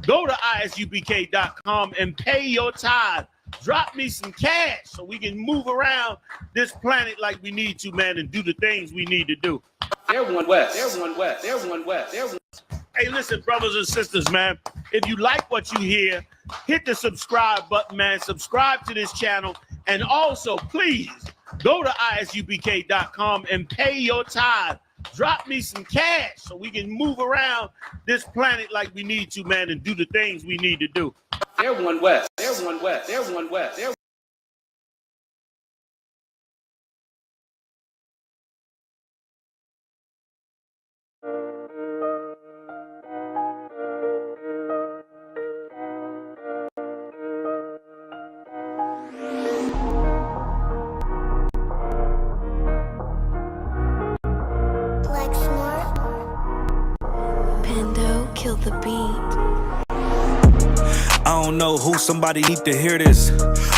Go to isupk.com and pay your tithe. Drop me some cash so we can move around this planet like we need to, man, and do the things we need to do. Everyone west. Everyone west. Everyone west. Everyone. Hey, listen, brothers and sisters, man. If you like what you hear, hit the subscribe button, man. Subscribe to this channel. And also, please, go to isupk.com and pay your tithe. Drop me some cash so we can move around this planet like we need to, man, and do the things we need to do. Everyone west. Everyone west. Everyone west. Everyone. The beat. I don't know who, somebody need to hear this.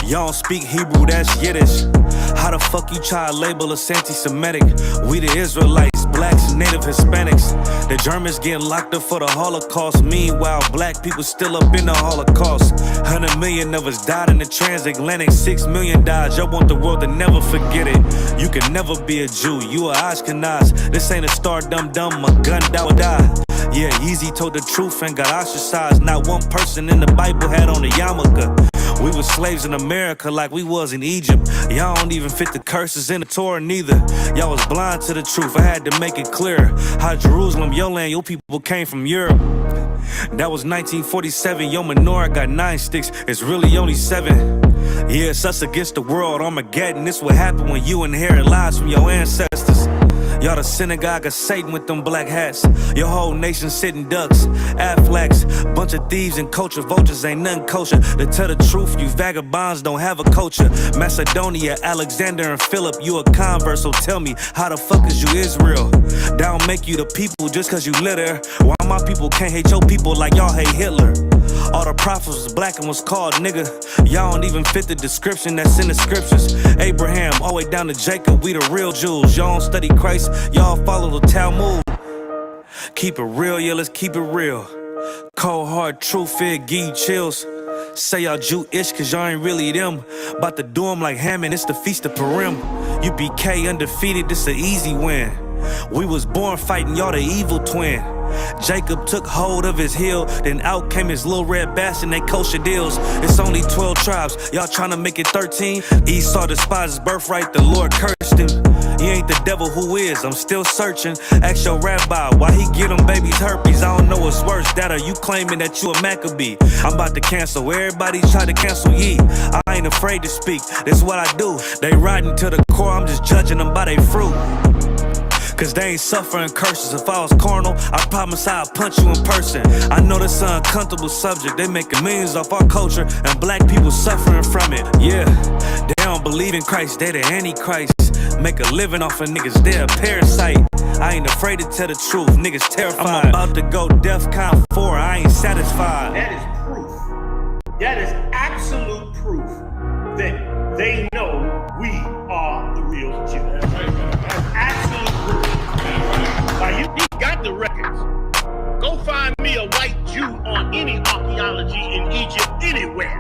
Y'all don't speak Hebrew, that's Yiddish. How the fuck you try to label us anti-Semitic? We the Israelites, blacks, native Hispanics. The Germans getting locked up for the Holocaust. Meanwhile, black people still up in the Holocaust. 100 million of us died in the transatlantic. 6 million died, y'all want the world to never forget it. You can never be a Jew, you a Ashkenaz. This ain't a star dum-dum, a gun would die. Yeah, Yeezy told the truth and got ostracized. Not one person in the Bible had on a yarmulke. We was slaves in America like we was in Egypt. Y'all don't even fit the curses in the Torah neither. Y'all was blind to the truth, I had to make it clear. How Jerusalem, your land, your people came from Europe. That was 1947, your menorah got 9 sticks, it's really only 7. Yeah, it's us against the world, Armageddon. This what happened when you inherit lies from your ancestors. Y'all the synagogue of Satan with them black hats. Your whole nation sitting ducks, Aflacs. Bunch of thieves and culture vultures, ain't nothing kosher. To tell the truth, you vagabonds don't have a culture. Macedonia, Alexander and Philip, you a convert, so tell me, how the fuck is you Israel? That don't make you the people just cause you live there. Why my people can't hate your people like y'all hate Hitler? All the prophets was black and was called nigga. Y'all don't even fit the description that's in the scriptures. Abraham, all the way down to Jacob, we the real Jews. Y'all don't study Christ, y'all follow the Talmud. Keep it real, yeah, let's keep it real. Cold hard truth, it give you chills. Say y'all Jewish cause y'all ain't really them. About to do them like Hammond, it's the Feast of Purim. You BK undefeated, this an easy win. We was born fighting, y'all the evil twin. Jacob took hold of his heel, then out came his little red bastard and they kosher deals. It's only 12 tribes, y'all trying to make it 13. Esau despised his birthright, the Lord cursed him. He ain't the devil, who is? I'm still searching. Ask your rabbi why he get them babies herpes. I don't know what's worse, that or you claiming that you a Maccabee. I'm about to cancel, everybody try to cancel ye. I ain't afraid to speak, that's what I do. They riding to the core, I'm just judging them by their fruit. Cause they ain't suffering curses. If I was carnal, I promise I'd punch you in person. I know this an uncomfortable subject. They making millions off our culture and black people suffering from it. Yeah, they don't believe in Christ, they the Antichrist. Make a living off of niggas, they a parasite. I ain't afraid to tell the truth, niggas terrified. I'm about to go DEFCON 4, I ain't satisfied. That is proof. That is absolute proof that they know we are the real Jew. That's absolute proof. Now you got the records. Go find me a white Jew on any archaeology in Egypt anywhere.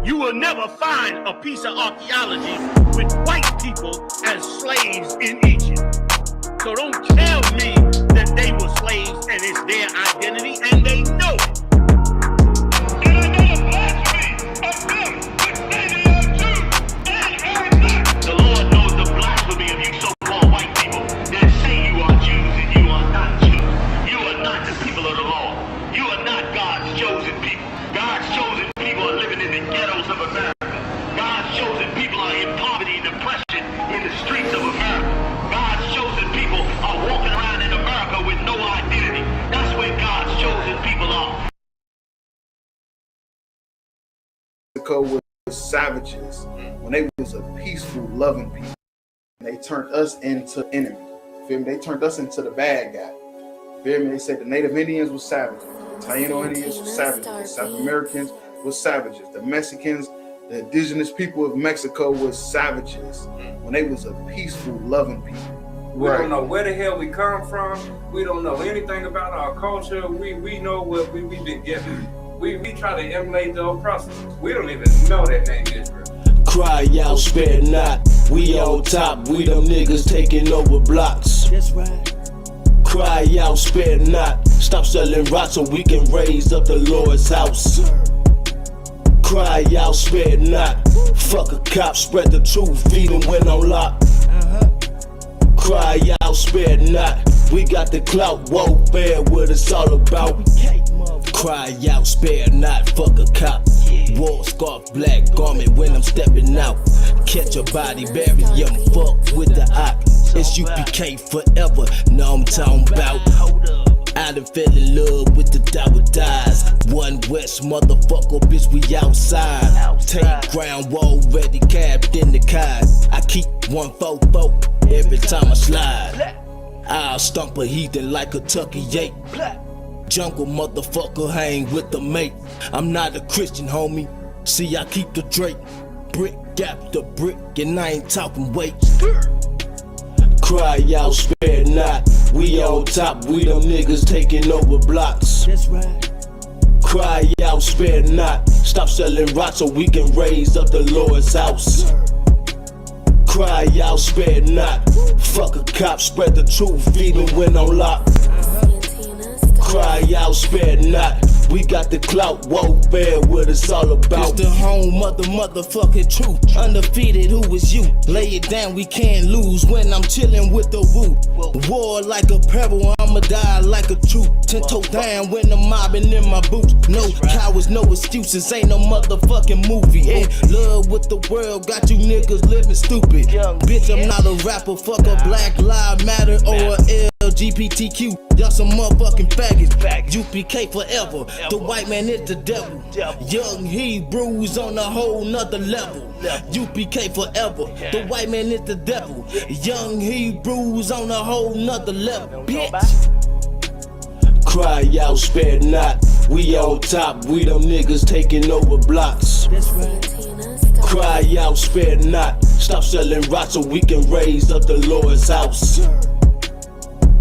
You will never find a piece of archaeology with white people as slaves in Egypt. So don't tell me that they were slaves and it's their identity and they know it. The Lord knows the blasphemy of you so-called white people that say you are Jews and you are not Jews. You are not the people of the law. You are not God's chosen people. God's chosen people are living in the ghettos of America. God's chosen people are in poverty and depression in the streets of America. God's chosen people are walking around in America with no identity. That's where God's chosen people are. Mexico was savages when they was a peaceful, loving people. They turned us into enemy. Feel me? They turned us into the bad guy. Feel me? They said the Native Indians were savages. Taino Indians were savages. South Americans were savages. The Mexicans, the indigenous people of Mexico were savages when they was a peaceful, loving people who We don't know where the hell we come from. We don't know anything about our culture. We know what we've been given. We try to emulate the oppressors. We don't even know that name Israel. Cry out, spare not. We on top. We them niggas taking over blocks. That's right. Cry out, spare not. Stop selling rocks so we can raise up the Lord's house. Cry out, spare not. Fuck a cop, spread the truth even when on lock. Cry out, spare not. We got the clout, warfare, what it's all about. Cry out, spare not. Fuck a cop. War scarf, black garment when I'm stepping out. Catch a body, bury him, fuck with the op. It's UPK forever, know I'm talking about. I done fell in love with the Dower Dies. One West motherfucker, bitch, we outside. Take ground, already capped in the car. I keep 144 every time I slide. I'll stomp a heathen like a Tucky Yate. Jungle motherfucker, hang with the mate. I'm not a Christian, homie. See, I keep the Drake. Brick gap the brick, and I ain't talking weight. Cry out, spare not. We on top, we them niggas taking over blocks. That's right. Cry out, spare not. Stop selling rocks so we can raise up the Lord's house. Cry out, spare not. Fuck a cop, spread the truth even when on lock. Cry out, spare not. We got the clout, warfare, what it's all about. It's the home of the motherfucking truth. Undefeated, who is you? Lay it down, we can't lose when I'm chilling with the woo. War like a pebble, I'ma die like a truth. 10 toe down when I'm mobbing in my boots. No cowards, no excuses, ain't no motherfucking movie. In love with the world, got you niggas living stupid. Bitch, I'm not a rapper, fuck a Black Lives Matter or a LGBTQ. Y'all some motherfucking faggots. UPK forever. The white man is the devil. Young Hebrews on a whole nother level. UPK forever. The white man is the devil. Young Hebrews on a whole nother level. Bitch. Cry out, spare not. We on top. We them niggas taking over blocks. Cry out, spare not. Stop selling rocks so we can raise up the Lord's house.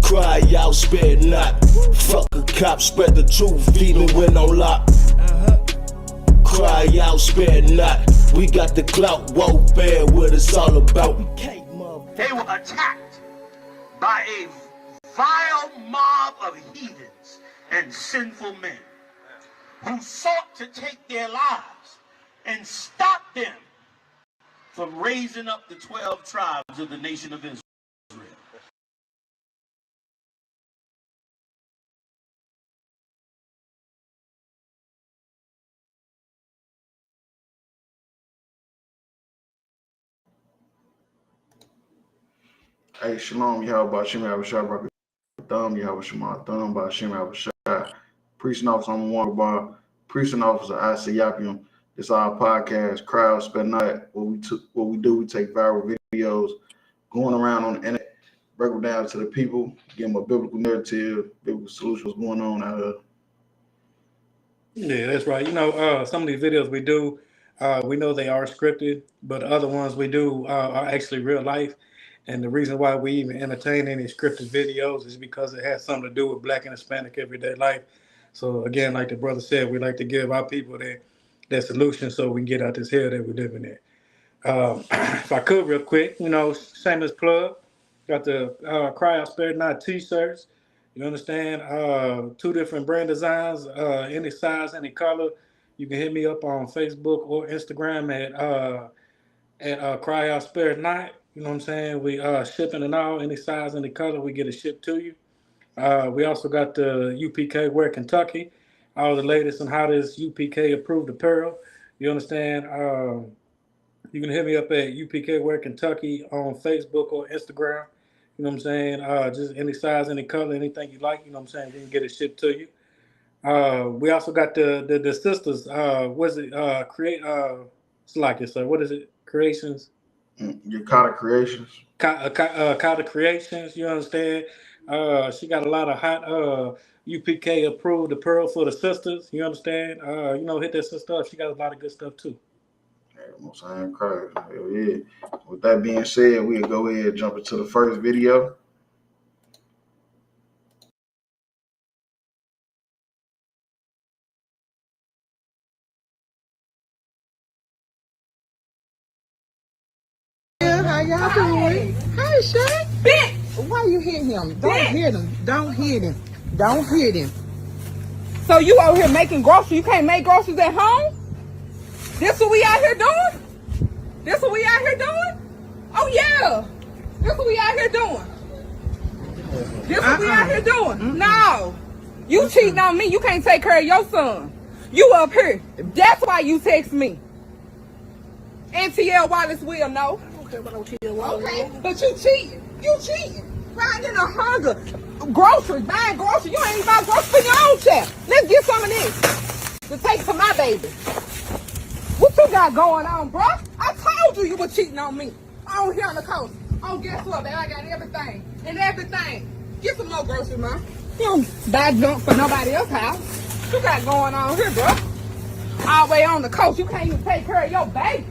Cry out, spare not. Fuck a cop, spread the truth even when on lock. Cry out, spare not. We got the clout, warfare, what it's all about. They were attacked by a vile mob of heathens and sinful men who sought to take their lives and stop them from raising up the 12 tribes of the nation of Israel. Hey, Shalom, Yahweh Shem Abishai, Rocket Thumb, Yahweh Shema Thumb, by Shem Abishai. Preaching officer on the Water Bar, preaching officer Isayapium. This our podcast, Crowd Spend Night. What we do, we take viral videos going around on the internet, break them down to the people, give them a biblical narrative, biblical solution, what's going on out there. Yeah, that's right. You know, some of these videos we do, we know they are scripted, but other ones we do are actually real life. And the reason why we even entertain any scripted videos is because it has something to do with Black and Hispanic everyday life. So again, like the brother said, we like to give our people their solution so we can get out this hell that we're living in. If I could real quick, you know, shameless plug, got the Cry Out Spare Not t-shirts. You understand? 2 different brand designs, any size, any color. You can hit me up on Facebook or Instagram at Cry Out Spare Not. You know what I'm saying? We shipping and all, any size, any color, we get it shipped to you. We also got the UPK Wear Kentucky, all the latest and hottest UPK approved apparel. You understand? You can hit me up at UPK Wear Kentucky on Facebook or Instagram. You know what I'm saying? Just any size, any color, anything you like. You know what I'm saying? We can get it shipped to you. We also got the sisters. What's it? Slack it, sir. What is it? Creations. Your Kata Creations. Kata Creations. You understand? She got a lot of hot UPK approved apparel for the sisters. You understand? You know, hit that sister up. She got a lot of good stuff too. Most I ain't crazy. Hell yeah. With that being said, we'll go ahead and jump into the first video. how y'all doing? Hey, Shay. Bitch! Why you hit him? Don't hit him. Don't hit him. Don't hit him. So you out here making groceries? You can't make groceries at home? This what we out here doing? This what we out here doing? Oh yeah. This what we out here doing. This what we out here doing. No. You cheating on me. You can't take care of your son. You up here. That's why you text me. NTL Wallace will know. I don't care about no kid. Okay, but you cheating. You cheating. Riding a hunger. Groceries. Buying groceries. You ain't even buy groceries for your own child. Let's get some of this to take to my baby. What you got going on, bro? I told you were cheating on me. On here on the coast. Oh, guess what, baby? I got everything. And everything. Get some more groceries, man. You don't buy junk for nobody else's house. What you got going on here, bro? All the way on the coast. You can't even take care of your baby.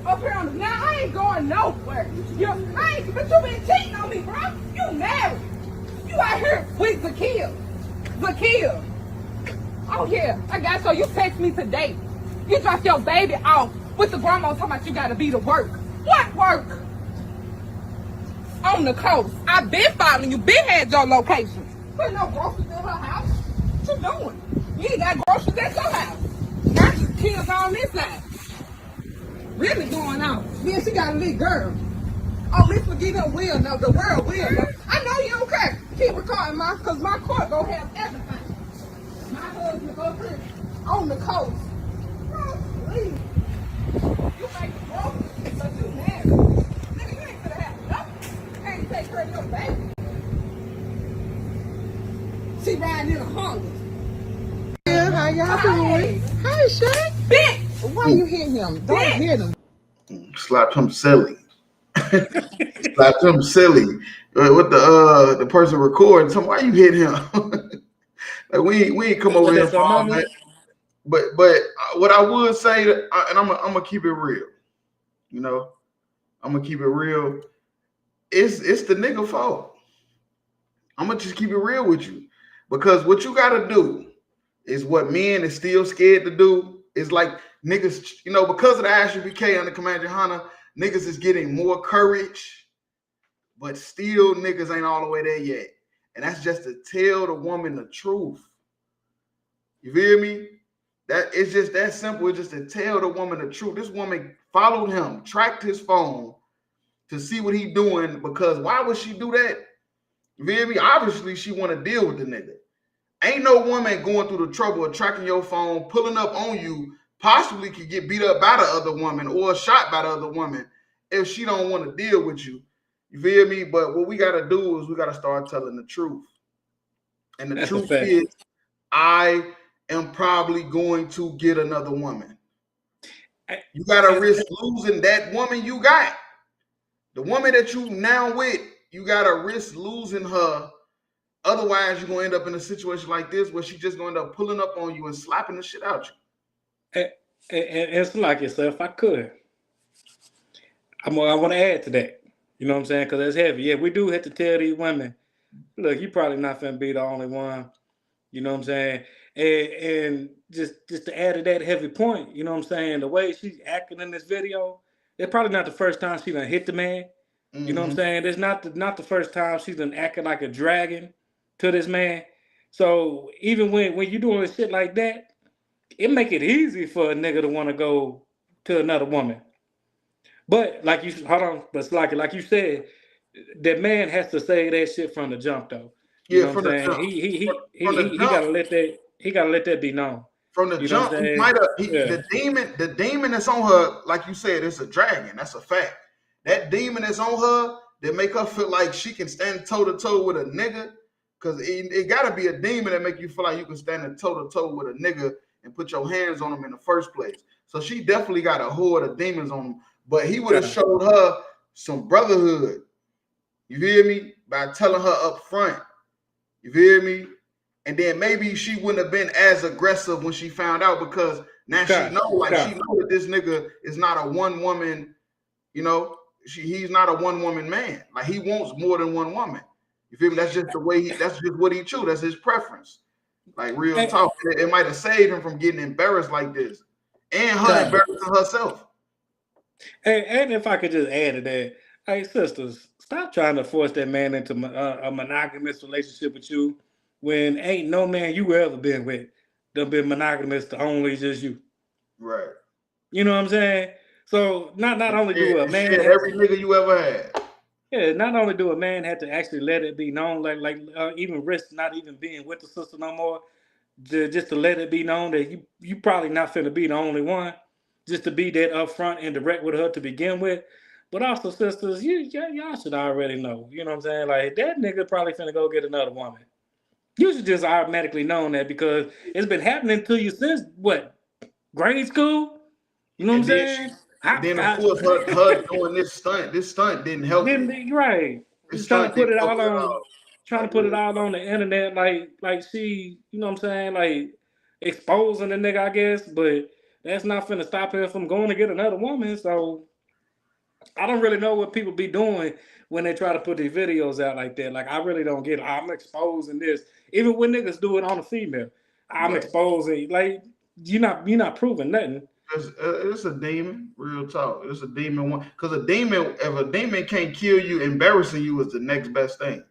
Up here on the... Now, I ain't going nowhere. But you been cheating on me, bro. You married. You out here with Zakiya. Zakiya. Oh, yeah. I got so you text me today. You dropped your baby off with the grandma talking about you got to be to work. What work? On the coast. I've been following you. Been had your location. Put no groceries in her house. What you doing? You ain't got groceries at your house. Now you kids on this side. Really going on. Then she got a little girl. Oh, Miss McGee will know. The world will know. I know you don't care. Keep recording my, because my court gonna have everything. My husband go here on the coast. Oh, please. You make the groceries, but you married. Nigga, you ain't gonna have nothing. Can't take care of your baby. She riding in a Honda. Yeah, how y'all doing? Hey, Shay. Bitch! Why you hit him? Don't hit him. Slapped him silly. Slapped him silly. With the person recording, so why you hit him? Like we ain't come over here for all that. But what I would say, and I'm gonna keep it real. You know, I'm gonna keep it real. It's the nigga fault. I'm gonna just keep it real with you, because what you gotta do is what men is still scared to do. Is like niggas, you know, because of the Ashley BK under Commander Hunter, niggas is getting more courage, but still niggas ain't all the way there yet. And that's just to tell the woman the truth. You feel me? That it's just that simple. It's just to tell the woman the truth. This woman followed him, tracked his phone to see what he doing, because why would she do that? You feel me? Obviously, she want to deal with the nigga. Ain't no woman going through the trouble of tracking your phone, pulling up on you, possibly could get beat up by the other woman or shot by the other woman if she don't want to deal with you. You feel me? But what we got to do is we got to start telling the truth. And the truth is, I am probably going to get another woman. You got to risk losing that woman you got. The woman that you now with, you got to risk losing her. Otherwise, you're going to end up in a situation like this where she's just going to end up pulling up on you and slapping the shit out you. And it's like it, so if I could, I want to add to that. You know what I'm saying? Because it's heavy. Yeah, we do have to tell these women, look, you probably not finna be the only one. You know what I'm saying? And just to add to that heavy point, you know what I'm saying? The way she's acting in this video, it's probably not the first time she done hit the man. Mm-hmm. You know what I'm saying? It's not the first time she's done acting like a dragon to this man. So even when you doing shit like that, it make it easy for a nigga to want to go to another woman. But like you said, that man has to say that shit from the jump though. You know what I'm saying? He gotta let that be known. From the jump, he might have the demon that's on her, like you said, it's a dragon. That's a fact. That demon that's on her that make her feel like she can stand toe to toe with a nigga. Cause it gotta be a demon that make you feel like you can stand toe to toe with a nigga and put your hands on him in the first place. So she definitely got a horde of demons on him. But he would have showed her some brotherhood. You feel me? By telling her up front. You feel me? And then maybe she wouldn't have been as aggressive when she found out, because now she know that this nigga is not a one woman, you know, he's not a one woman man. Like he wants more than one woman. You feel me? That's just the way that's just what he choose. That's his preference. Like real talk. It might have saved him from getting embarrassed like this. And her embarrassing herself. And if I could just add to that, Hey, sisters, stop trying to force that man into a monogamous relationship with you when ain't no man you ever been with done been monogamous to only just you. Right. You know what I'm saying? So not only do a And man shit, have every nigga you ever had. yeah, not only do a man have to actually let it be known, even risk not even being with the sister no more, just to let it be known that you probably not finna be the only one, just to be that upfront and direct with her to begin with. But also, sisters, y'all should already know. You know what I'm saying? Like that nigga probably finna go get another woman. You should just automatically know that because it's been happening to you since what, grade school? You know what I'm And then saying? of course her doing this stunt didn't help it. Then right, This just trying to stunt put didn't it help all it at on, all. trying to Like put it real all talk. on the internet, like she, you know what I'm saying, like exposing the nigga, I guess. But that's not finna stop him from going to get another woman. So I don't really know what people be doing when they try to put these videos out like that. Like I really don't get it. I'm exposing this, even when niggas do it on a female. I'm Right. exposing like you're not proving nothing. It's a demon, real talk. It's a demon one. Because if a demon can't kill you, embarrassing you is the next best thing.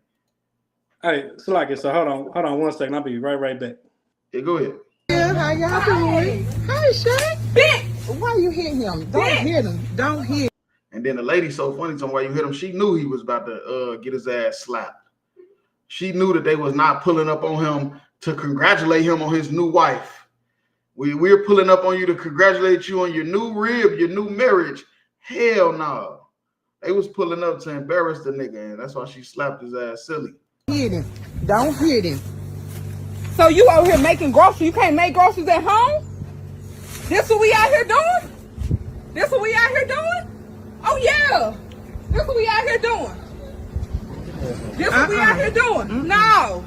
Hey, so hold on 1 second. I'll be right back. Yeah, go ahead. Yeah, how y'all doing? Hey, Shay. Bitch! Why you hit him? Don't hit him. Don't hit. And then the lady so funny, talking why you hit him. She knew he was about to get his ass slapped. She knew that they was not pulling up on him to congratulate him on his new wife. We're pulling up on you to congratulate you on your new rib, your new marriage. Hell no. They was pulling up to embarrass the nigga, and that's why she slapped his ass silly. Hit him. Don't hit him. So you out here making groceries? You can't make groceries at home? This what we out here doing? This what we out here doing? Oh yeah. This what we out here doing. This what we out here doing. No.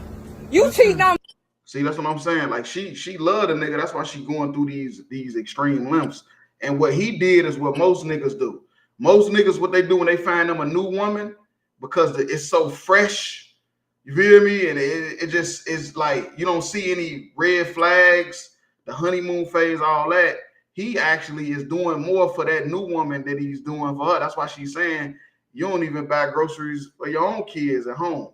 You cheating on me. See, that's what I'm saying. Like she loved the nigga. That's why she going through these extreme lengths. And what he did is what most niggas do. Most niggas, what they do when they find them a new woman, because it's so fresh. You feel me? And it just is like you don't see any red flags, the honeymoon phase, all that. He actually is doing more for that new woman than he's doing for her. That's why she's saying you don't even buy groceries for your own kids at home.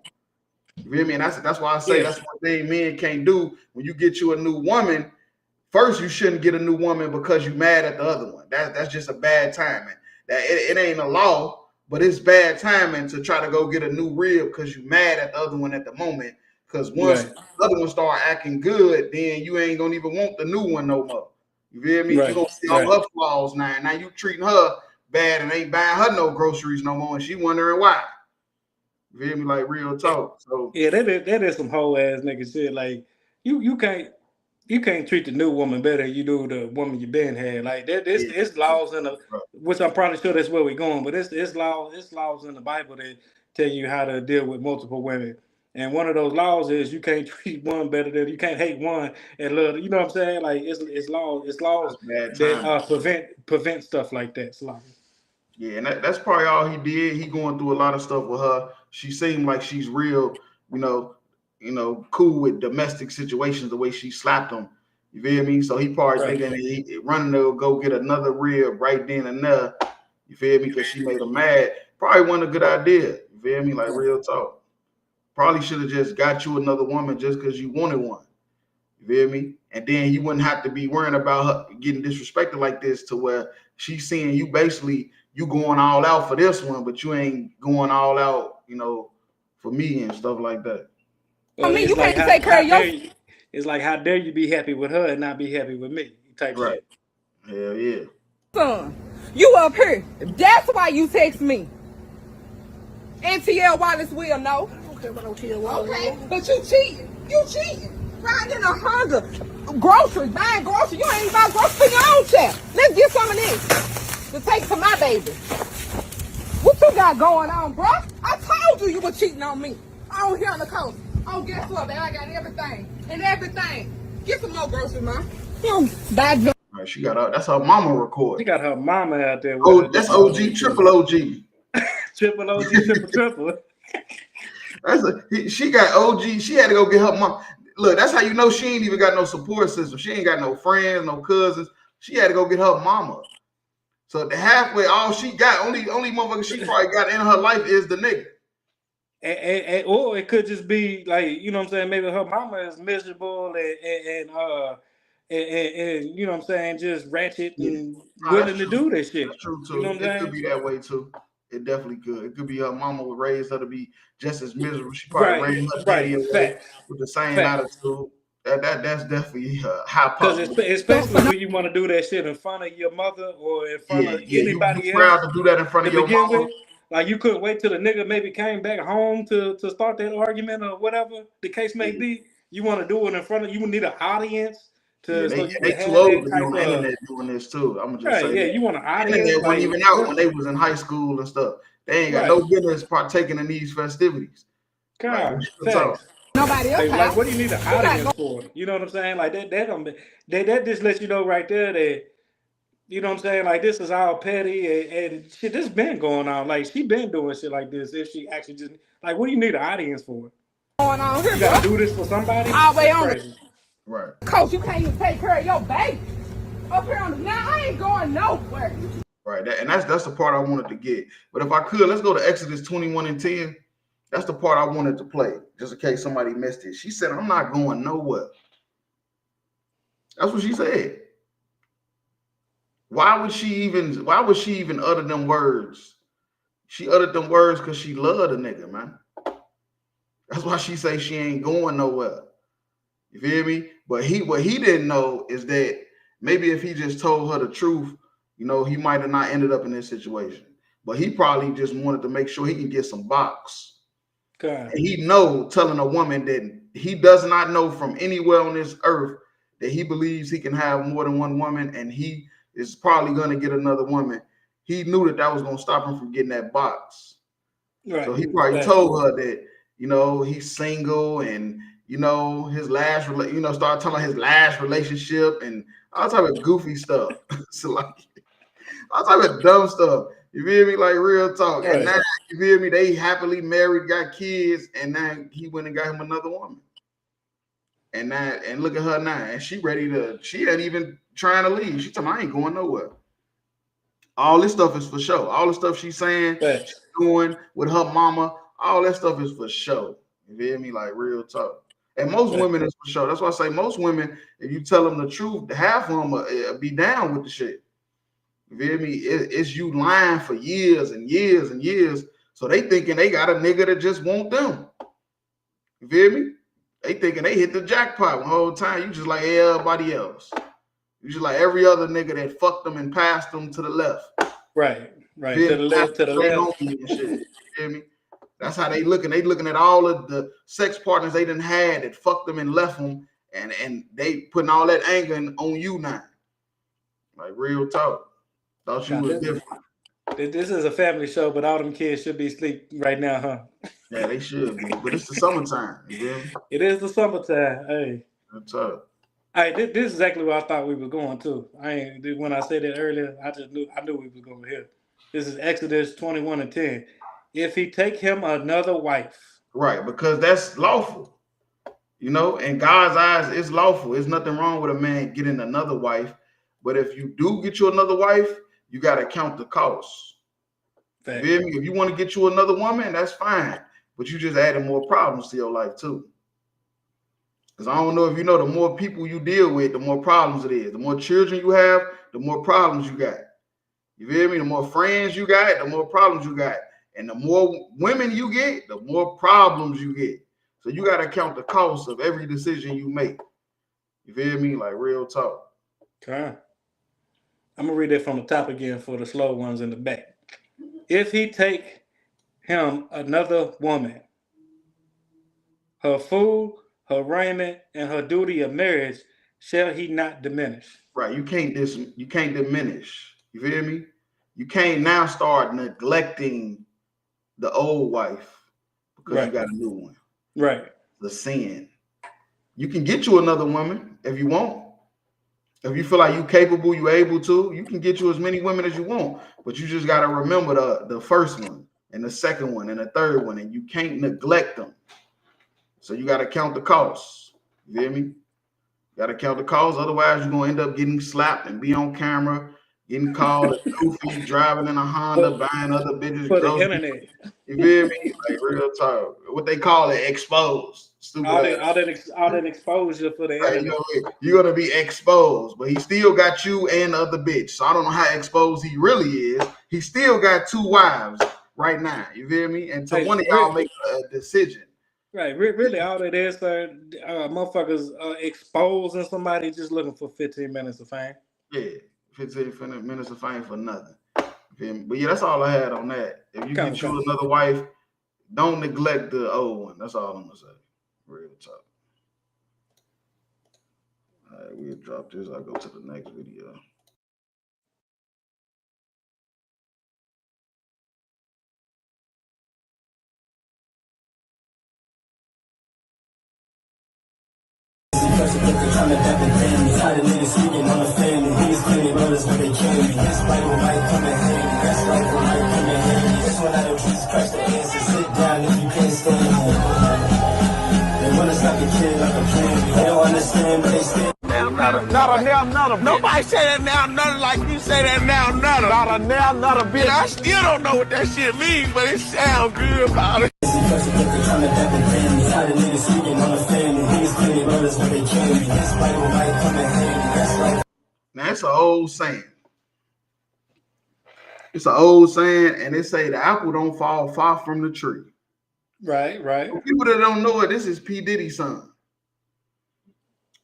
You feel me? And that's why I say that's one thing men can't do. When you get you a new woman, first you shouldn't get a new woman because you mad at the other one. That's just a bad timing. That it ain't a law, but it's bad timing to try to go get a new rib because you mad at the other one at the moment. Because once the other one start acting good, then you ain't gonna even want the new one no more. You feel me? Right. You gonna see all her flaws now. Now you treating her bad and ain't buying her no groceries no more, and she wondering why. You feel me? Like real talk. So Yeah, that is some whole ass nigga shit. Like you can't treat the new woman better than you do the woman you been had. Like that it's laws in the which I'm probably sure that's where we're going, but it's laws in the Bible that tell you how to deal with multiple women. And one of those laws is you can't treat one better than you can't hate one and love. You know what I'm saying? Like it's laws that prevent stuff like that. It's laws. yeah, and that's probably all he did. He going through a lot of stuff with her. She seemed like she's real, cool with domestic situations. The way she slapped him, you feel me? So he probably thinking he running to go get another rib right then and there. You feel me? Because she made him mad. Probably wasn't a good idea. You feel me? Like real talk. Probably should have just got you another woman just because you wanted one. You feel me? And then you wouldn't have to be worrying about her getting disrespected like this to where she's seeing you basically you going all out for this one, but you ain't going all out, for me and stuff like that. I mean, you can't take care of your. It's like how dare you be happy with her and not be happy with me? Type shit. Hell yeah. Son, you up here. That's why you text me. NTL Wallace will know. I don't care about no TL Wallace. Okay, but you cheating. You cheating. Riding a hunger. Groceries, buying groceries. You ain't even buy groceries for your own child. Let's get some of this to take to my baby. What you got going on, bro? I told you were cheating on me. Out here on the coast. Oh, guess what, man? I got everything. And everything. Get some more groceries, man. Bad. All right, she got that's her mama record. She got her mama out there. Oh, that's OG, triple OG. Triple OG, triple. She got OG. She had to go get her mom. Look, that's how you know she ain't even got no support system. She ain't got no friends, no cousins. She had to go get her mama. So the halfway, all she got, only motherfucker she probably got in her life is the nigga. Or it could just be like, you know what I'm saying, maybe her mama is miserable and you know what I'm saying, just ratchet and willing to do this shit. That's true too. You know what I'm saying? It could be that way too. It definitely could. It could be her mama would raise her to be just as miserable. She probably raised her daddy away with the same attitude. That's definitely high Because possible. especially when you want to do that shit in front of your mother or in front of anybody you proud else to do that in front of your begin mama. with. Like you couldn't wait till the nigga maybe came back home to start that argument or whatever the case may be. You want to do it in front of, you would need an audience to so you they can too have old that to be type on the of internet doing this too. I'm gonna just say that. you want an The audience. internet wasn't Like, even out when they was in high school and stuff. They ain't got no business partaking in these festivities. God, like, Nobody else like what do you need an audience for? You know what I'm saying? Like that just lets you know right there that, you know what I'm saying? Like this is all petty and shit. This been going on. Like she been doing shit like this. If she actually just like, what do you need an audience for? Going on here, you gotta do this for somebody? All the way on crazy. Right. Coach, you can't even take care of your baby. Up here on the now, I ain't going nowhere. Right. And that's the part I wanted to get. But if I could, let's go to Exodus 21:10. That's the part I wanted to play, just in case somebody missed it. She said, I'm not going nowhere. That's what she said. Why would she even utter them words? She uttered them words because she loved a nigga, man. That's why she say she ain't going nowhere. You feel me? But what he didn't know is that maybe if he just told her the truth, you know, he might have not ended up in this situation. But he probably just wanted to make sure he can get some box. And he know telling a woman that he does not know from anywhere on this earth that he believes he can have more than one woman and he is probably going to get another woman. He knew that was going to stop him from getting that box. Right. So he probably told her that, you know, he's single and, you know, his last, started telling his last relationship and all type of goofy stuff. So like, all type of dumb stuff. You feel me? Like real talk. Right. And now, you feel me? They happily married, got kids, and now he went and got him another woman. And look at her now. And she ain't even trying to leave. She told me, I ain't going nowhere. All this stuff is for show. All the stuff she's saying, she's doing with her mama, all that stuff is for show. You feel me? Like real talk. And most women is for show. That's why I say most women, if you tell them the truth, half of them be down with the shit. You feel me? It's you lying for years and years and years. So they thinking they got a nigga that just want them. You feel me? They thinking they hit the jackpot the whole time. You just like everybody else. You just like every other nigga that fucked them and passed them to the left. Right. To the left. And shit. You feel me? That's how they looking. They looking at all of the sex partners they done had that fucked them and left them. And they putting all that anger on you now. Like real talk. Thought you was different. This is a family show, but all them kids should be asleep right now, huh? Yeah, they should be. But it's the summertime. You know? It is the summertime. Hey. What's up? Hey, this is exactly where I thought we were going to. When I said that earlier, I knew we was going here. This is Exodus 21:10. If he take him another wife. Right, because that's lawful. You know, in God's eyes, it's lawful. There's nothing wrong with a man getting another wife. But if you do get you another wife, you got to count the costs. You feel me? If you want to get you another woman, that's fine. But you just adding more problems to your life too. Because I don't know if you know, the more people you deal with, the more problems it is. The more children you have, the more problems you got. You feel me? The more friends you got, the more problems you got. And the more women you get, the more problems you get. So you got to count the cost of every decision you make. You feel me? Like real talk. Okay. I'm going to read it from the top again for the slow ones in the back. If he take him another woman, her food, her raiment, and her duty of marriage, shall he not diminish? Right. You can't diminish. You feel me? You can't now start neglecting the old wife because you got a new one. Right. The sin. You can get you another woman if you want. If you feel like you're capable, you're able to, you can get you as many women as you want. But you just got to remember the first one and the second one and the third one, and you can't neglect them. So you got to count the costs. You feel me? You got to count the costs. Otherwise, you're going to end up getting slapped and be on camera getting called a goofy, driving in a Honda, buying other bitches For the groceries. internet. You feel me? Like real talk. What they call it, exposed. Stupid All ass. that exposure for the Like, internet. you're gonna be exposed, but he still got you and the other bitch. So I don't know how exposed he really is. He still got 2 wives right now. You feel me? And to one of y'all make a decision. Right, really, all it is, sir, motherfuckers exposing somebody just looking for 15 minutes of fame. Yeah, 15 minutes of fame for nothing. But yeah, that's all I had on that. If you get you another wife, don't neglect the old one. That's all I'm gonna say. Real talk. All right, we'll drop this. I'll go to the next video. Nobody say that now, nutter like you say that now, nutter. Not a now, not a bitch. I still don't know what that shit means, but it sounds good about it. Now it's an old saying. It's an old saying, and they say the apple don't fall far from the tree. Right. For people that don't know it, this is P. Diddy's son.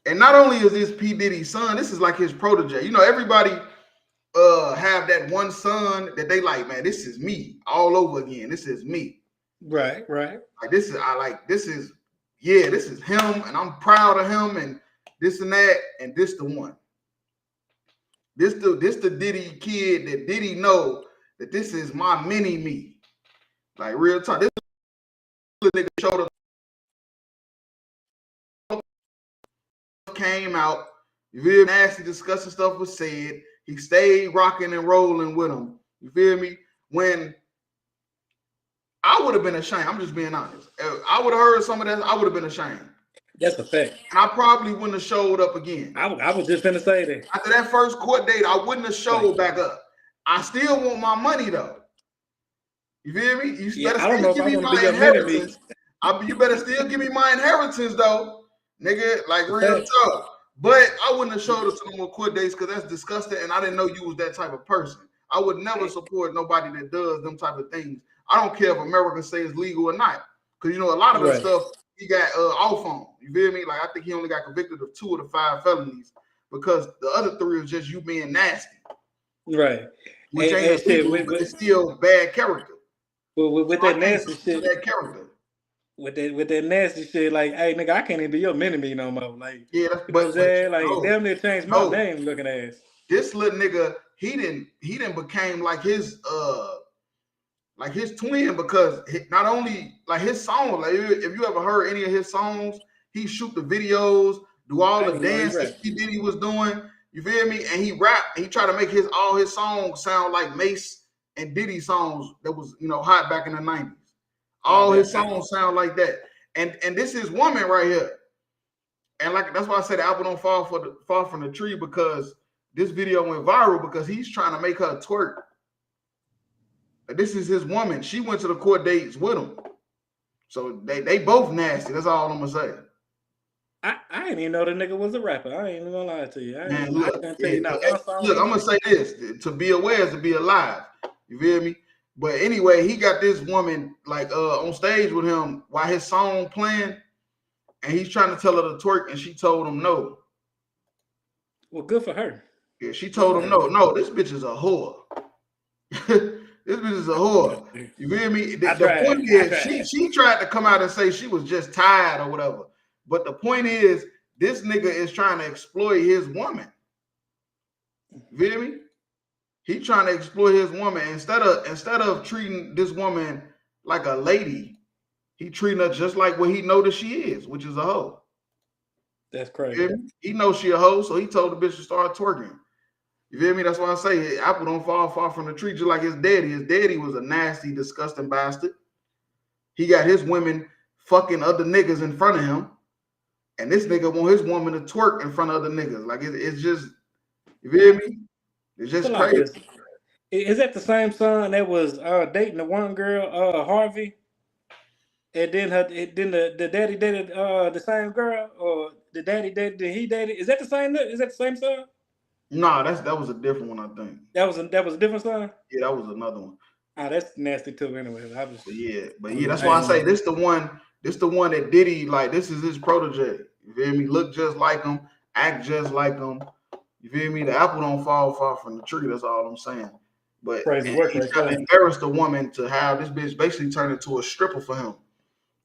And not only is this P. Diddy's son, this is like his protege. You know, everybody have that one son that they like, man, this is me all over again. This is me. Right. Like this is him, and I'm proud of him, and this and that, and this the one. This the Diddy kid that Diddy know that this is my mini me. Like real talk. This nigga showed up. Came out, you feel me? Nasty, disgusting stuff was said. He stayed rocking and rolling with him. You feel me? When I would have been ashamed, I'm just being honest. If I would have heard some of that, I would have been ashamed. That's a fact. And I probably wouldn't have showed up again. I was just gonna say that. After that first court date, I wouldn't have showed back up. I still want my money though. You feel me? You better still give me my inheritance. You better still give me my inheritance though. Nigga, like real talk. But I wouldn't have showed up to no more court dates because that's disgusting, and I didn't know you was that type of person. I would never support nobody that does them type of things. I don't care if America says it's legal or not. Because, you know, a lot of the stuff he got off on. You feel me? Like, I think he only got convicted of 2 of the 5 felonies because the other 3 was just you being nasty. Right. Which ain't illegal, but it's still bad character. Well, with that nasty shit. Bad character. With that nasty shit, like, hey, nigga, I can't even be your mini-me no more. Like, yeah, you know what I'm saying? Like, damn near changed my name looking ass. This little nigga, he didn't became like his twin because not only like his songs, like if you ever heard any of his songs, he shoot the videos, do all the dances P. Diddy was doing. You feel me? And he rap, and he tried to make all his songs sound like Mace and Diddy songs that was, you know, hot back in the 90s. All his songs sound like that. And this is woman right here. And like that's why I said the apple don't fall from the tree, because this video went viral because he's trying to make her twerk. This is his woman. She went to the court dates with him. So they both nasty. That's all I'm gonna say. I didn't even know the nigga was a rapper. I ain't even gonna lie to you. Look, I'm gonna say this. To be aware is to be alive. You feel me? But anyway, he got this woman like on stage with him while his song playing, and he's trying to tell her to twerk, and she told him no. Well, good for her. Yeah, she told him no. No, this bitch is a whore. This bitch is a whore. You feel me? The point is, she tried to come out and say she was just tired or whatever. But the point is, this nigga is trying to exploit his woman. You feel me? He trying to exploit his woman. Instead of treating this woman like a lady, he treating her just like what he noticed she is, which is a hoe. That's crazy. He knows she a hoe, so he told the bitch to start twerking. You feel me? That's why I say apple don't fall far from the tree, just like his daddy. His daddy was a nasty, disgusting bastard. He got his women fucking other niggas in front of him, and this nigga want his woman to twerk in front of other niggas. Like it's just, you feel me? It's just So like crazy. this. Is that the same son that was dating the one girl, Harvey? And then the daddy dated the same girl, or the daddy dated did he dated? Is that the same? Is that the same son? Nah, that was a different one, I think. That was a different son. Yeah, that was another one. Ah, that's nasty too. Anyway, But yeah, that's why I say this the one. This the one that Diddy, like, this is his protege. You feel me? Look just like him, act just like him. You feel me? The apple don't fall far from the tree. That's all I'm saying. But Crazy work he right trying to there. embarrass the woman to have this bitch basically turn into a stripper for him.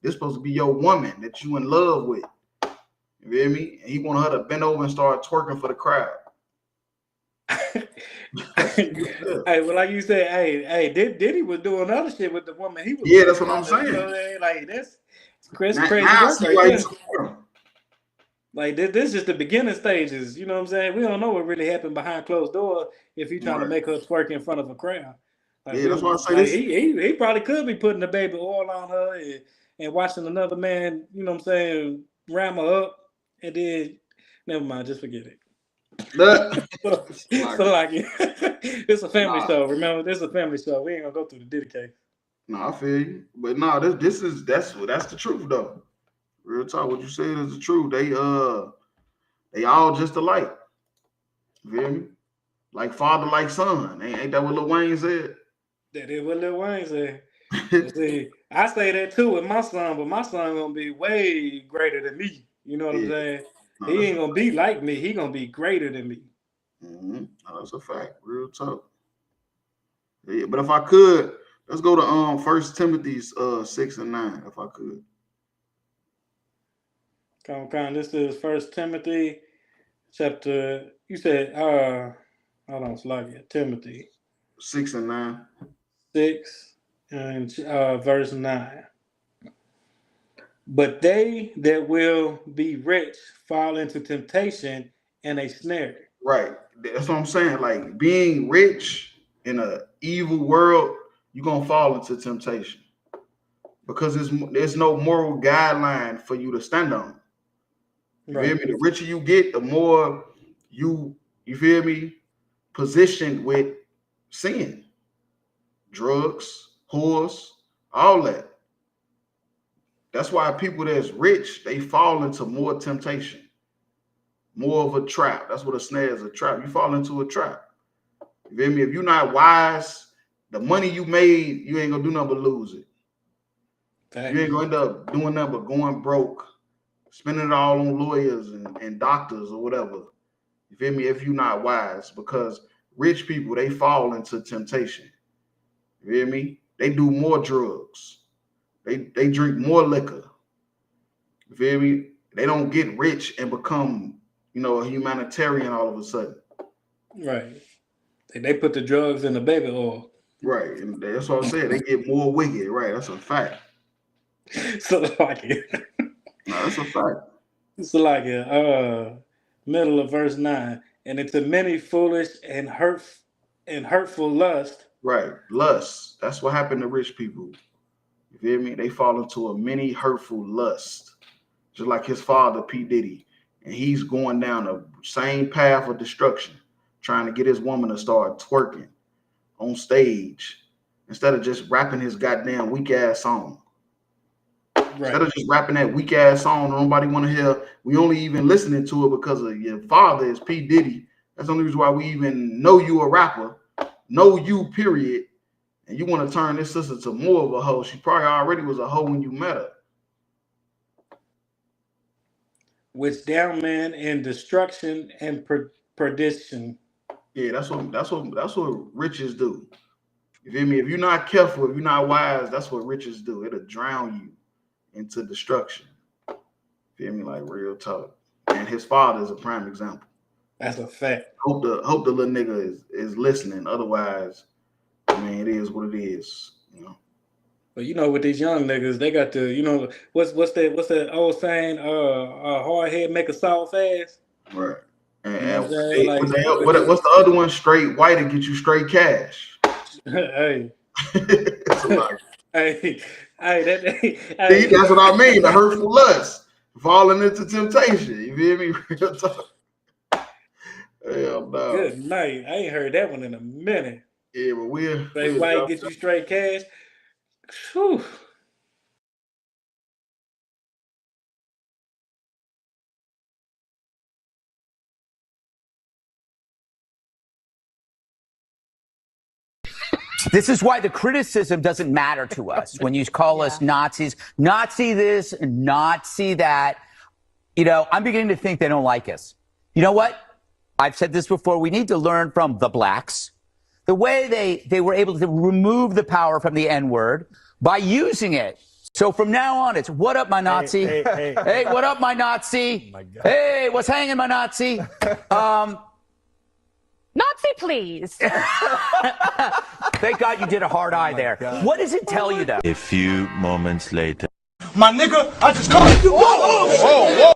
This supposed to be your woman that you in love with. You feel me? And he want her to bend over and start twerking for the crowd. Hey, well, like you said, hey, Diddy was doing other shit with the woman. He was Yeah, that's what I'm saying. You know, like that's crazy Now work I see right why there. you support him. Like this is just the beginning stages. You know what I'm saying? We don't know what really happened behind closed doors if he trying to make her twerk in front of a crowd. Like, Yeah, that's why I say like this. he probably could be putting the baby oil on her and watching another man, you know what I'm saying, ram her up, and then never mind, just forget it. So like it's a family show. Remember, this is a family show. We ain't gonna go through the Diddy case. No, I feel you. But no, that's the truth though. Real talk, what you said is the truth. They all just alike. You feel me? Like father, like son. Ain't that what Lil Wayne said? That is what Lil Wayne said. See, I say that too with my son, but my son gonna be way greater than me. You know what I'm saying? No, He ain't gonna be like me. He gonna be greater than me. Mm-hmm. No, that's a fact. Real talk. Yeah, but if I could, let's go to 1 Timothy's 6 and 9. If I could. Come on. This is 1 Timothy chapter. You said hold on, Slagia. Timothy 6 and 9. 6 and verse 9. But they that will be rich fall into temptation and a snare. Right. That's what I'm saying. Like being rich in an evil world, you're gonna fall into temptation because there's no moral guideline for you to stand on. You feel me? The richer you get, the more you feel me, positioned with sin, drugs, whores, all that. That's why people that's rich, they fall into more temptation, more of a trap. That's what a snare is, a trap. You fall into a trap. You feel me? If you're not wise, the money you made, you ain't gonna do nothing but lose it. You ain't gonna end up doing nothing but going broke, spending it all on lawyers and doctors or whatever. You feel me? If you're not wise, because rich people, they fall into temptation. You feel me? They do more drugs. They drink more liquor. You feel me? They don't get rich and become, a humanitarian all of a sudden. Right. They put the drugs in the baby oil. Right. And that's what I'm saying. They get more wicked. Right. That's a fact. So like it. No, that's a fact. So like it. Middle of verse 9. And into many foolish and hurtful lust. Right. Lust. That's what happened to rich people. You feel me? They fall into a many hurtful lust. Just like his father, P. Diddy. And he's going down the same path of destruction, trying to get his woman to start twerking on stage instead of just rapping his goddamn weak ass song. Right. Instead of just rapping that weak ass song nobody want to hear, we only even listening to it because of your father is P. Diddy. That's the only reason why we even know you a rapper, know you, period. And you want to turn this sister to more of a hoe. She probably already was a hoe when you met her. Which down man in destruction and perdition. Yeah, that's what riches do. You feel me? If you're not careful, if you're not wise, that's what riches do. It'll drown you into destruction. Feel me? Like real talk. And his father is a prime example. That's a fact. Hope the little nigga is listening. Otherwise, I mean, it is what it is. But with these young niggas, they got to, what's that old saying? Hard head make a soft ass. Right. And what's the other one? Straight white and get you straight cash. Hey. Hey, that's what I mean. The hurtful lust, falling into temptation. You feel me? Hell no. Good night. I ain't heard that one in a minute. Yeah, but we'll Straight white, get you straight cash. Whew. This is why the criticism doesn't matter to us when you call us Nazis, Nazi this, Nazi that. You know, I'm beginning to think they don't like us. You know what? I've said this before. We need to learn from the blacks. The way they were able to remove the power from the N-word by using it. So from now on, it's what up, my Nazi? Hey, what up, my Nazi? Oh my hey, what's hanging, my Nazi? Nazi, please. Thank God you did a hard eye there. God. What does it tell you, though? A few moments later. My nigga, I just called you. Whoa.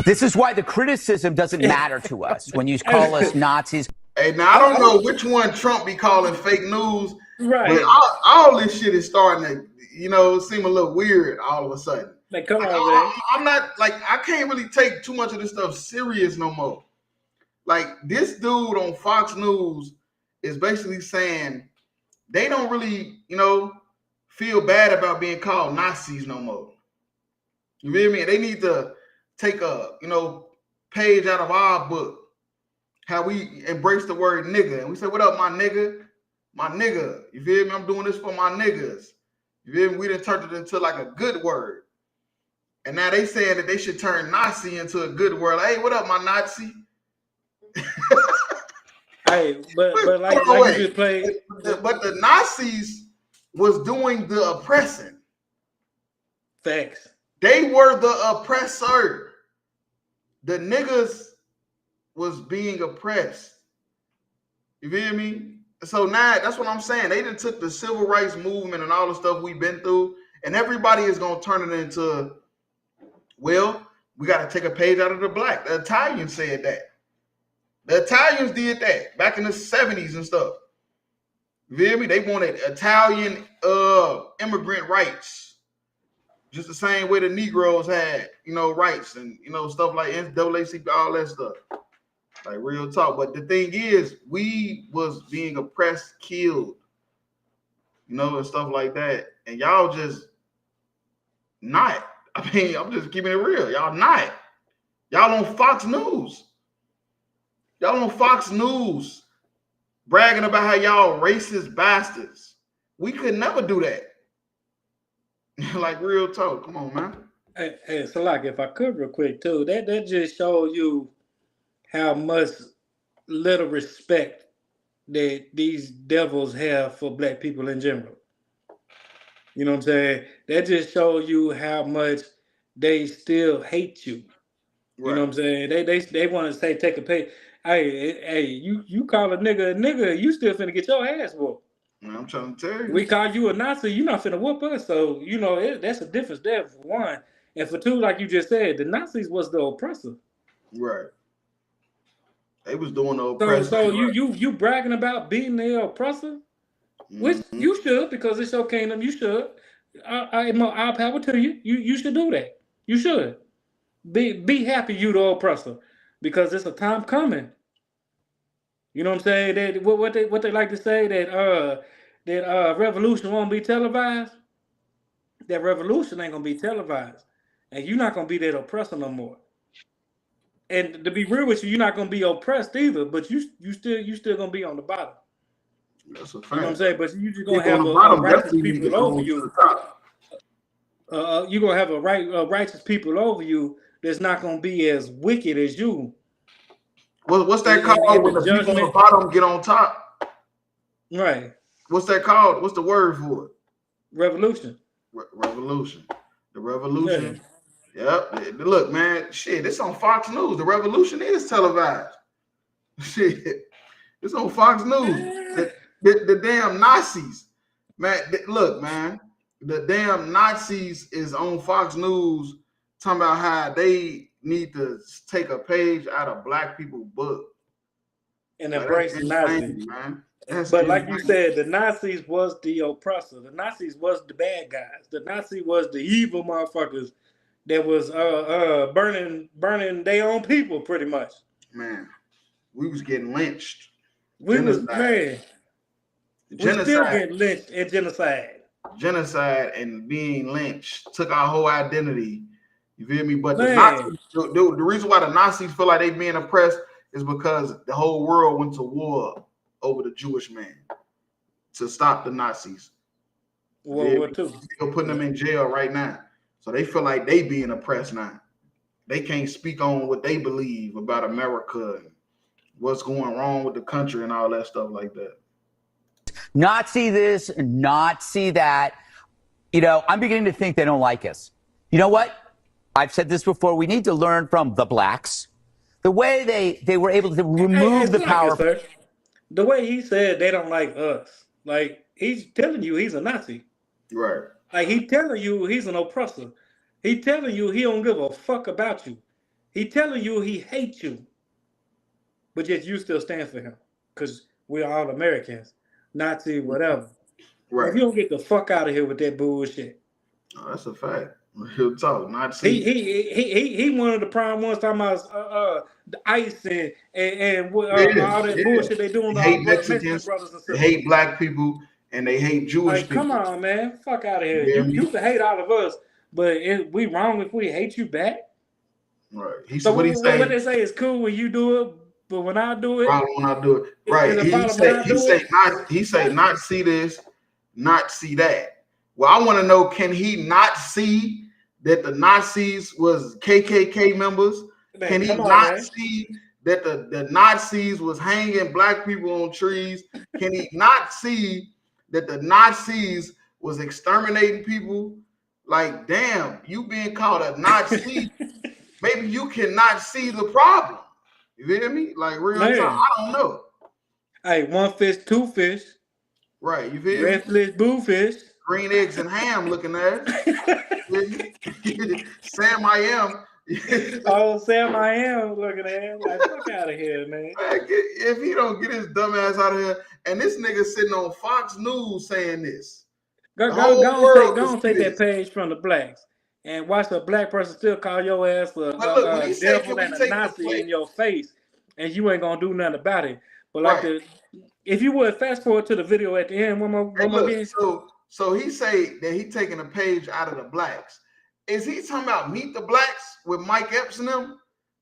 This is why the criticism doesn't matter to us when you call us Nazis. Hey, now I don't know which one Trump be calling fake news, right? But all this shit is starting to, you know, seem a little weird all of a sudden. Like, come on, man. I'm not like I can't really take too much of this stuff serious no more. Like this dude on Fox News is basically saying they don't really, you know, feel bad about being called Nazis no more. You feel me? They need to take a, you know, page out of our book. How we embrace the word nigga. And we say, what up, my nigga? My nigga. You feel me? I'm doing this for my niggas. You feel me? We done turned it into like a good word. And now they saying that they should turn Nazi into a good word. Hey, what up, my Nazi? Hey, but like you just played. But the Nazis was doing the oppressing. Facts. They were the oppressor. The niggas was being oppressed. You feel me? So now that's what I'm saying. They done took the civil rights movement and all the stuff we've been through, and everybody is gonna turn it into, well, we gotta take a page out of the black. The Italians said that. The Italians did that back in the 70s and stuff. You feel me? They wanted Italian immigrant rights. Just the same way the Negroes had, you know, rights and, you know, stuff like NAACP, all that stuff. Like real talk. But the thing is, we was being oppressed, killed, you know, and stuff like that. And y'all just not. I mean, I'm just keeping it real. Y'all not. Y'all on Fox News. Y'all on Fox News bragging about how y'all racist bastards. We could never do that. Like real talk. Come on, man. Hey, so like if I could real quick too, that just shows you how much little respect that these devils have for black people in general. You know what I'm saying? That just shows you how much they still hate you. Right. You know what I'm saying? They want to say take a pay. Hey, you call a nigga, you still finna get your ass whooped. I'm trying to tell you. We call you a Nazi, you're not finna whoop us. So, you know, that's a difference there for one. And for two, like you just said, the Nazis was the oppressor. Right. They was doing the oppressor. So you bragging about being the oppressor? Which you should, because it's your kingdom, you should. I'll power to you. You should do that. You should. Be happy you the oppressor. Because it's a time coming. You know what I'm saying? That what they like to say that revolution won't be televised. That revolution ain't gonna be televised, and you're not gonna be that oppressor no more. And to be real with you, you're not gonna be oppressed either. But you still gonna be on the bottom. That's a fact. You know what I'm saying? But you're just gonna have a righteous people over you. You're gonna have a righteous people over you that's not gonna be as wicked as you. What's that called when the people on the bottom get on top? Right. What's that called? What's the word for it? Revolution. Revolution. The revolution. Yeah. Yep. Look, man, shit, it's on Fox News. The revolution is televised. Shit. It's on Fox News. The damn Nazis. Man, look, man. The damn Nazis is on Fox News talking about how they need to take a page out of black people's book and embrace the Nazis, man. But like you said, the Nazis was the oppressor. The Nazis was the bad guys. The Nazi was the evil motherfuckers that was burning their own people, pretty much. Man, we was getting lynched. We was man. We still getting lynched and genocide. Genocide and being lynched took our whole identity. You feel me? But the Nazis, the reason why the Nazis feel like they being oppressed is because the whole world went to war over the Jewish man to stop the Nazis. World War II. Still putting them in jail right now. So they feel like they being oppressed now. They can't speak on what they believe about America and what's going wrong with the country and all that stuff like that. Not see this, not see that. You know, I'm beginning to think they don't like us. You know what? I've said this before. We need to learn from the blacks. The way they were able to remove the power. Sir. The way he said they don't like us. Like, he's telling you he's a Nazi. Right. Like, he telling you he's an oppressor. He telling you he don't give a fuck about you. He telling you he hates you. But yet you still stand for him. Because we're all Americans. Nazi, whatever. Right. If you don't get the fuck out of here with that bullshit. Oh, that's a fact. He'll talk. Nazi. He one of the prime ones talking about the ICE and all that bullshit they doing. They hate Mexicans, they hate black people, and they hate Jewish people. Come on, man. Fuck out of here. You can hate all of us, but we wrong if we hate you back? Right. So what they say is cool when you do it, but when I do it, when I do it, right? He say not see this, not see that. Well, I want to know, can he not see that the Nazis was KKK members? Can he not see that the Nazis was hanging black people on trees? Can he not see that the Nazis was exterminating people? Like, damn, you being called a Nazi, maybe you cannot see the problem. You feel me? Like, real time, I don't know. Hey, one fish, two fish. Right, you feel Red me? fish, blue fish. Green eggs and ham looking at Sam I am. Oh, Sam I am looking at him. Like, fuck out of here, man. If he don't get his dumb ass out of here, and this nigga sitting on Fox News saying this. Go take that page from the blacks and watch a black person still call your ass a devil and a Nazi in your face, and you ain't gonna do nothing about it. But like if you would fast forward to the video at the end, one more again. So he say that he taking a page out of the blacks. Is he talking about Meet the Blacks with Mike Epps and them?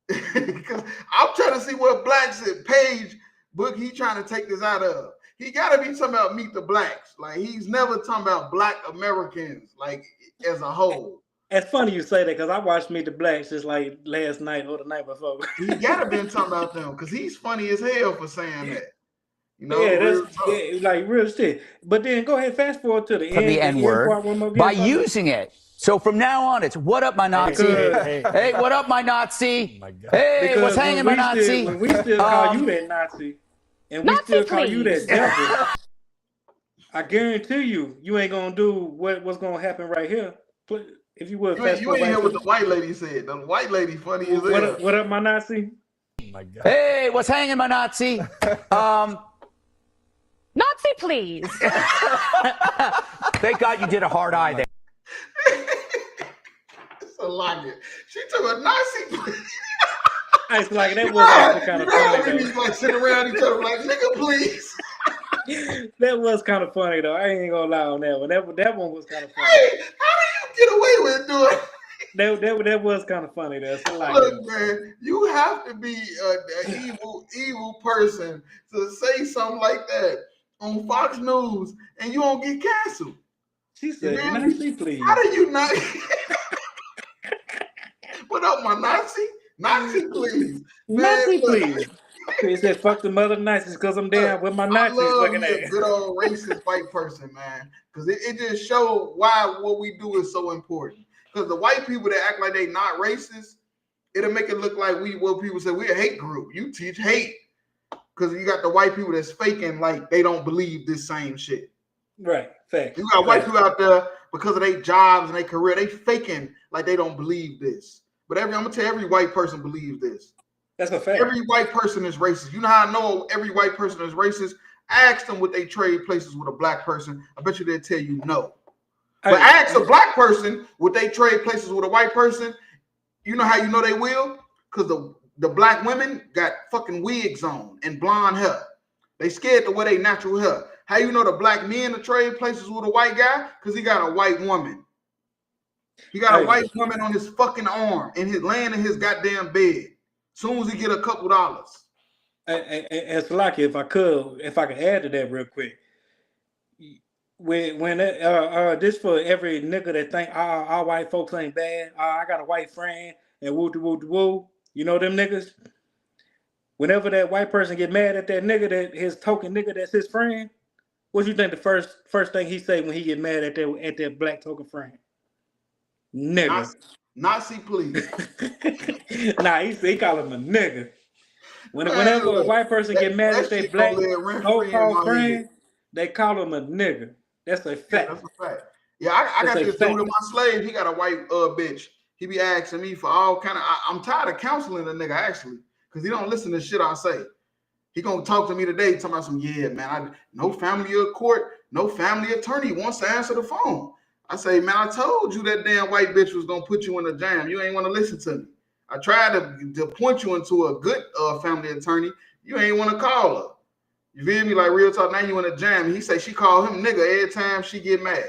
Because I'm trying to see what blacks page book he trying to take this out of. He got to be talking about Meet the Blacks. Like, he's never talking about black Americans, like, as a whole. It's funny you say that because I watched Meet the Blacks just like last night or the night before. He got to be talking about them because he's funny as hell for saying that. You know, like real shit. But then go ahead, fast forward to the end. The N-word by using it. So from now on, it's what up, my Nazi? Hey, what up, my Nazi? Oh my God. Hey, what's hanging, my Nazi? When we still call you that Nazi, and we still call you that devil, I guarantee you ain't gonna do what's gonna happen right here. If you would, you ain't hear what the white lady said. The white lady funny as hell. What up, my Nazi? Oh my God. Hey, what's hanging, my Nazi? Nazi, please. Thank God you did a hard eye there. It's a lot. She took a Nazi. It's like that was kind of funny. Though. Like sitting around each other like, nigga, please. That was kind of funny though. I ain't gonna lie on that one. That one was kind of funny. Hey, how do you get away with doing it? That was kind of funny though. So like, look, man, you have to be an evil person to say something like that on Fox News, and you won't get canceled. She said, "Nazi, please." How do you not? What up, my Nazi? Nazi, please. Nazi, please. He said, "Fuck the mother Nazis," because I'm down with my Nazis looking at it. Good old racist white person, man. Because it just showed why what we do is so important. Because the white people that act like they not racist, it'll make it look like what people say, we're a hate group. You teach hate. Because you got the white people that's faking like they don't believe this same shit. Right. Fact. You got white people out there because of their jobs and their career, they faking like they don't believe this. But I'm gonna tell you, every white person believes this. That's a fact. Every white person is racist. You know how I know every white person is racist? Ask them would they trade places with a black person. I bet you they'll tell you no. But ask a black person would they trade places with a white person. You know how you know they will? Because the the black women got fucking wigs on and blonde hair. They scared to wear their natural hair. How you know the black men to trade places with a white guy? Because he got a white woman. He got a white woman on his fucking arm and he's laying in his goddamn bed. Soon as he get a couple dollars. And Salaki, if I could add to that real quick. When this for every nigga that think all white folks ain't bad. I got a white friend and woo. You know them niggas? Whenever that white person get mad at that nigga, that his token nigga that's his friend, what you think the first thing he say when he get mad at that black token friend? Nigga. Nazi, please. Nah, he call him a nigga. Whenever a white person get mad at their black so-called friend, they call him a nigga. That's a fact. Yeah, that's a fact. Yeah, I got this dude in my slave. He got a white bitch. He be asking me for all kind of. I'm tired of counseling the nigga actually, because he don't listen to shit I say. He gonna talk to me today, talking about some man. No family of court, no family attorney wants to answer the phone. I say, man, I told you that damn white bitch was gonna put you in a jam. You ain't want to listen to me. I tried to point you into a good family attorney. You ain't want to call her. You feel me? Like real talk. Now you in a jam. He say she call him nigga every time she get mad.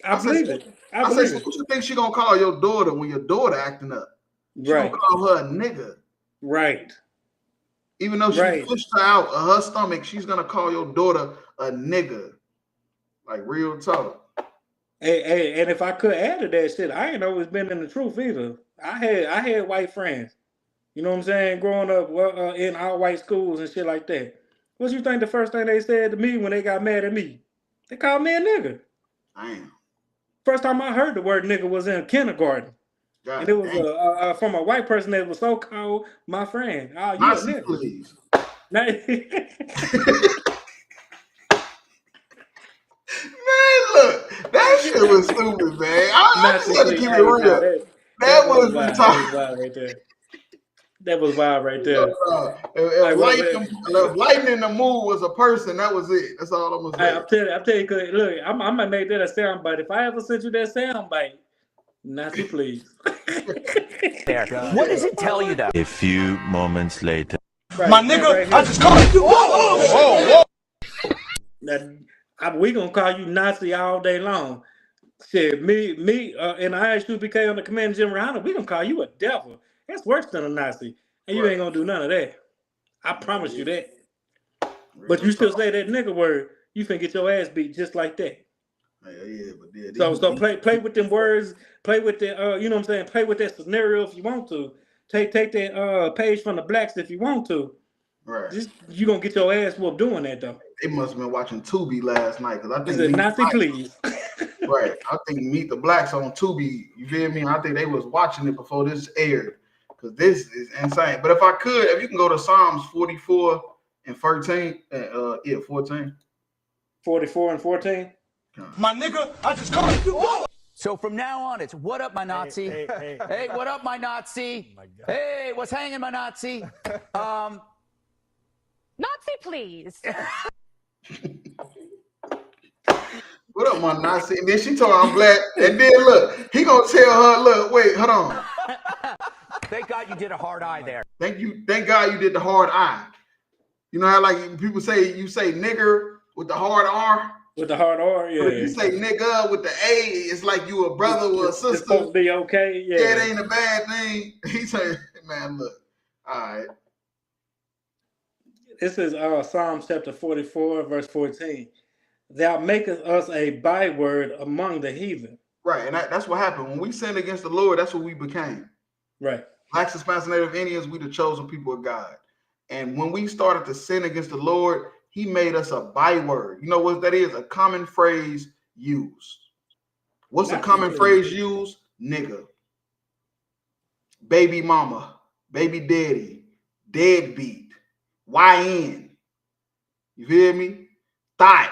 I believe it. I say, so what you think she gonna call your daughter when your daughter acting up? She gonna call her a nigga. Right. Even though she pushed her out of her stomach, she's gonna call your daughter a nigga. Like real talk. Hey, and if I could add to that shit, I ain't always been in the truth either. I had white friends. You know what I'm saying? Growing up in all white schools and shit like that. What you think the first thing they said to me when they got mad at me? They called me a nigga. Damn. First time I heard the word nigga was in kindergarten. God, and it was from a white person that was so called my friend. Oh, you a nigga. Please. Man, look, that shit was stupid, man. I just had to keep it real. That was wild right there. That was wild right there. If lightning in the mood was a person, that was it. That's all I'm gonna say. I'm telling you, cause look, I might make that a sound bite. If I ever sent you that sound bite, Nazi, please. There. What does it tell you though? A few moments later. My nigga, I just called you. Whoa. Now, we gonna call you Nazi all day long. Shit, me, and I asked you to BK on the Command General, we gonna call you a devil. That's worse than a Nazi. And you ain't gonna do none of that. I promise you that. But you still say that nigga word, you finna get your ass beat just like that. So play with them words, play with the you know what I'm saying, play with that scenario if you want to. Take that page from the blacks if you want to. Right. Just you gonna get your ass whooped doing that though. They must have been watching Tubi last night because I think it's a Nazi, please. Right. I think Meet the Blacks on Tubi. You feel me? I think they was watching it before this aired because this is insane. But if you can go to Psalms 44 and 14, 14. 44 and 14. My nigga, I just called you. So from now on, it's what up, my Nazi? Hey, what up, my Nazi? Oh my hey, what's hanging, my Nazi? Nazi, please. What up, my Nazi? And then she told her I'm black. And then look, he gonna tell her, look, wait, hold on. Thank God you did a hard eye there. Thank God you did the hard eye. You know how like people say you say nigger with the hard R? With the hard R, yeah. But if you say nigga with the A, it's like you a brother or a sister. It's supposed to be okay, yeah. Yeah, it ain't a bad thing. He said, man, look, all right. This is Psalms chapter 44, verse 14. Thou makest us a byword among the heathen. Right, and that's what happened. When we sinned against the Lord, that's what we became. Right. Blacks, Hispanics, Native Indians, we the chosen people of God. And when we started to sin against the Lord, he made us a byword. You know what that is? A common phrase used. What's a common phrase used? Nigga. Baby mama. Baby daddy. Deadbeat. YN. You feel me? Thought.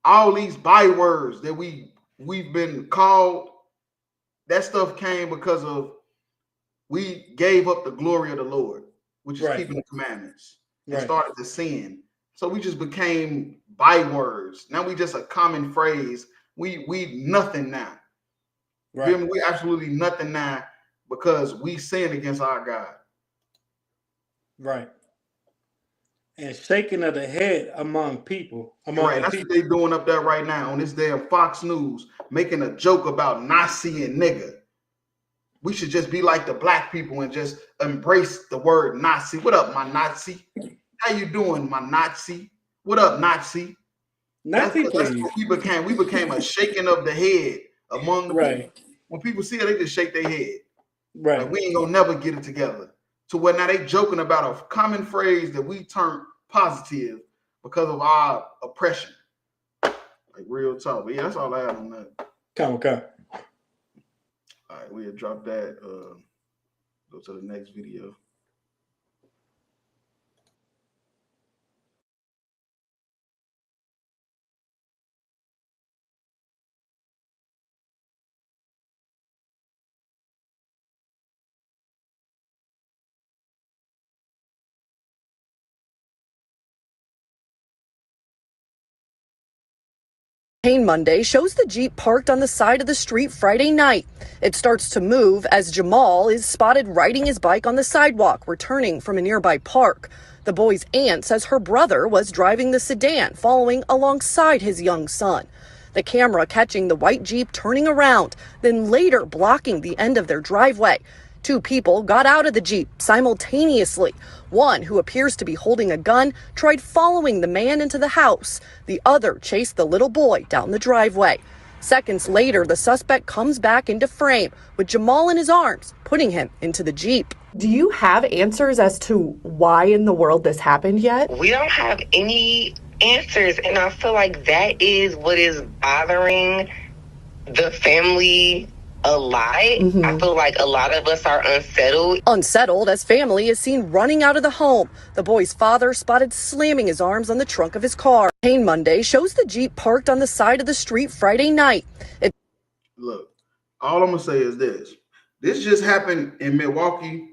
All these bywords that we've been called, that stuff came because of we gave up the glory of the Lord, which is keeping the commandments, and started to sin. So we just became bywords. Now we just a common phrase. We nothing now. Right. We absolutely nothing now because we sin against our God. Right. And shaking of the head among people, among Right, the that's what people. they doing up there right now on this damn Fox News, making a joke about Nazi and nigga. We should just be like the black people and just embrace the word Nazi. What up, my Nazi? How you doing, my Nazi? What up, Nazi? That's Nazi, that's please. what we became. We became a shaking of the head among the people. Right. When people see it, they just shake their head. Right. Like we ain't gonna never get it together. To where now they joking about a common phrase that we turned positive because of our oppression. Like real talk. But yeah, that's all I have on that. Come. All right, we'll drop that. Go to the next video. Monday shows the Jeep parked on the side of the street Friday night. It starts to move as Jamal is spotted riding his bike on the sidewalk, returning from a nearby park. The boy's aunt says her brother was driving the sedan, following alongside his young son. The camera catching the white Jeep turning around, then later blocking the end of their driveway. Two people got out of the Jeep simultaneously. One, who appears to be holding a gun, tried following the man into the house. The other chased the little boy down the driveway. Seconds later, the suspect comes back into frame with Jamal in his arms, putting him into the Jeep. Do you have answers as to why in the world this happened yet? We don't have any answers, and I feel like that is what is bothering the family a lot. I feel like a lot of us are unsettled. Unsettled as family is seen running out of the home. The boy's father spotted slamming his arms on the trunk of his car. Pain Monday shows the Jeep parked on the side of the street Friday night. Look, all I'm gonna say is this. This just happened in Milwaukee,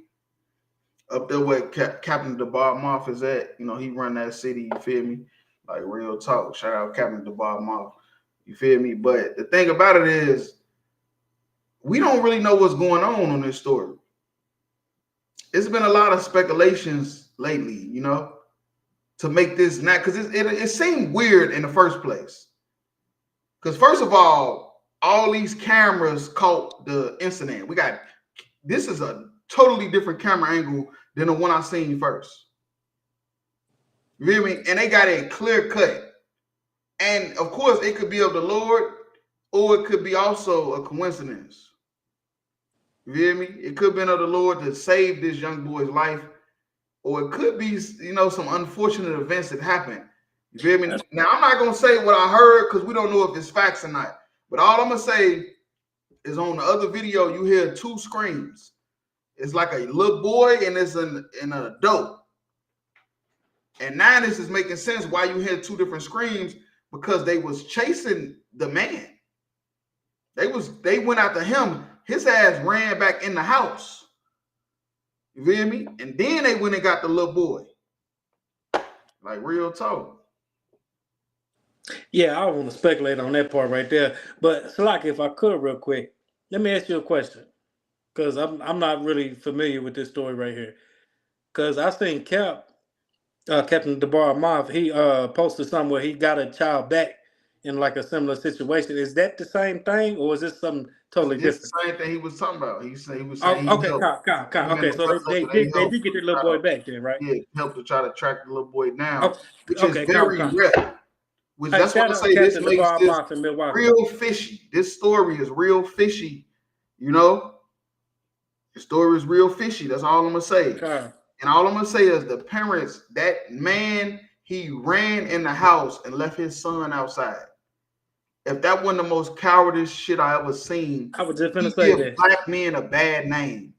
up there where Captain DeBar Moff is at. You know, he run that city, you feel me? Like real talk. Shout out Captain DeBar Moff. You feel me? But the thing about it is, we don't really know what's going on this story. It's been a lot of speculations lately, you know, to make this not, because it seemed weird in the first place. Because first of all these cameras caught the incident. This is a totally different camera angle than the one I seen first. You feel me? And they got a clear cut. And of course, it could be of the Lord, or it could be also a coincidence. You feel me? It could have been of the Lord to save this young boy's life, or it could be, you know, some unfortunate events that happened. You feel me? Now, I'm not going to say what I heard because we don't know if it's facts or not. But all I'm going to say is on the other video, you hear two screams. It's like a little boy and it's an adult. And now this is making sense why you hear two different screams, because they was chasing the man. They went after him. His ass ran back in the house. You feel me? And then they went and got the little boy. Like real talk. Yeah, I don't want to speculate on that part right there. But Salaki, if I could real quick, let me ask you a question. Because I'm not really familiar with this story right here. Because I seen Captain DeBar Moff, he posted something where he got a child back in like a similar situation. Is that the same thing, or is this something totally different? It's the same thing he was talking about. He was saying okay, okay. So they did get the little boy back then, right? Yeah, help to try to track the little boy down, which okay, is very rare. Which that's what I say. This makes this real fishy. This story is real fishy. You know, the story is real fishy. That's all I'm gonna say. Okay. And all I'm gonna say is the parents, that man, he ran in the house and left his son outside. If that wasn't the most cowardice shit I ever seen, I was just gonna say that black men a bad name.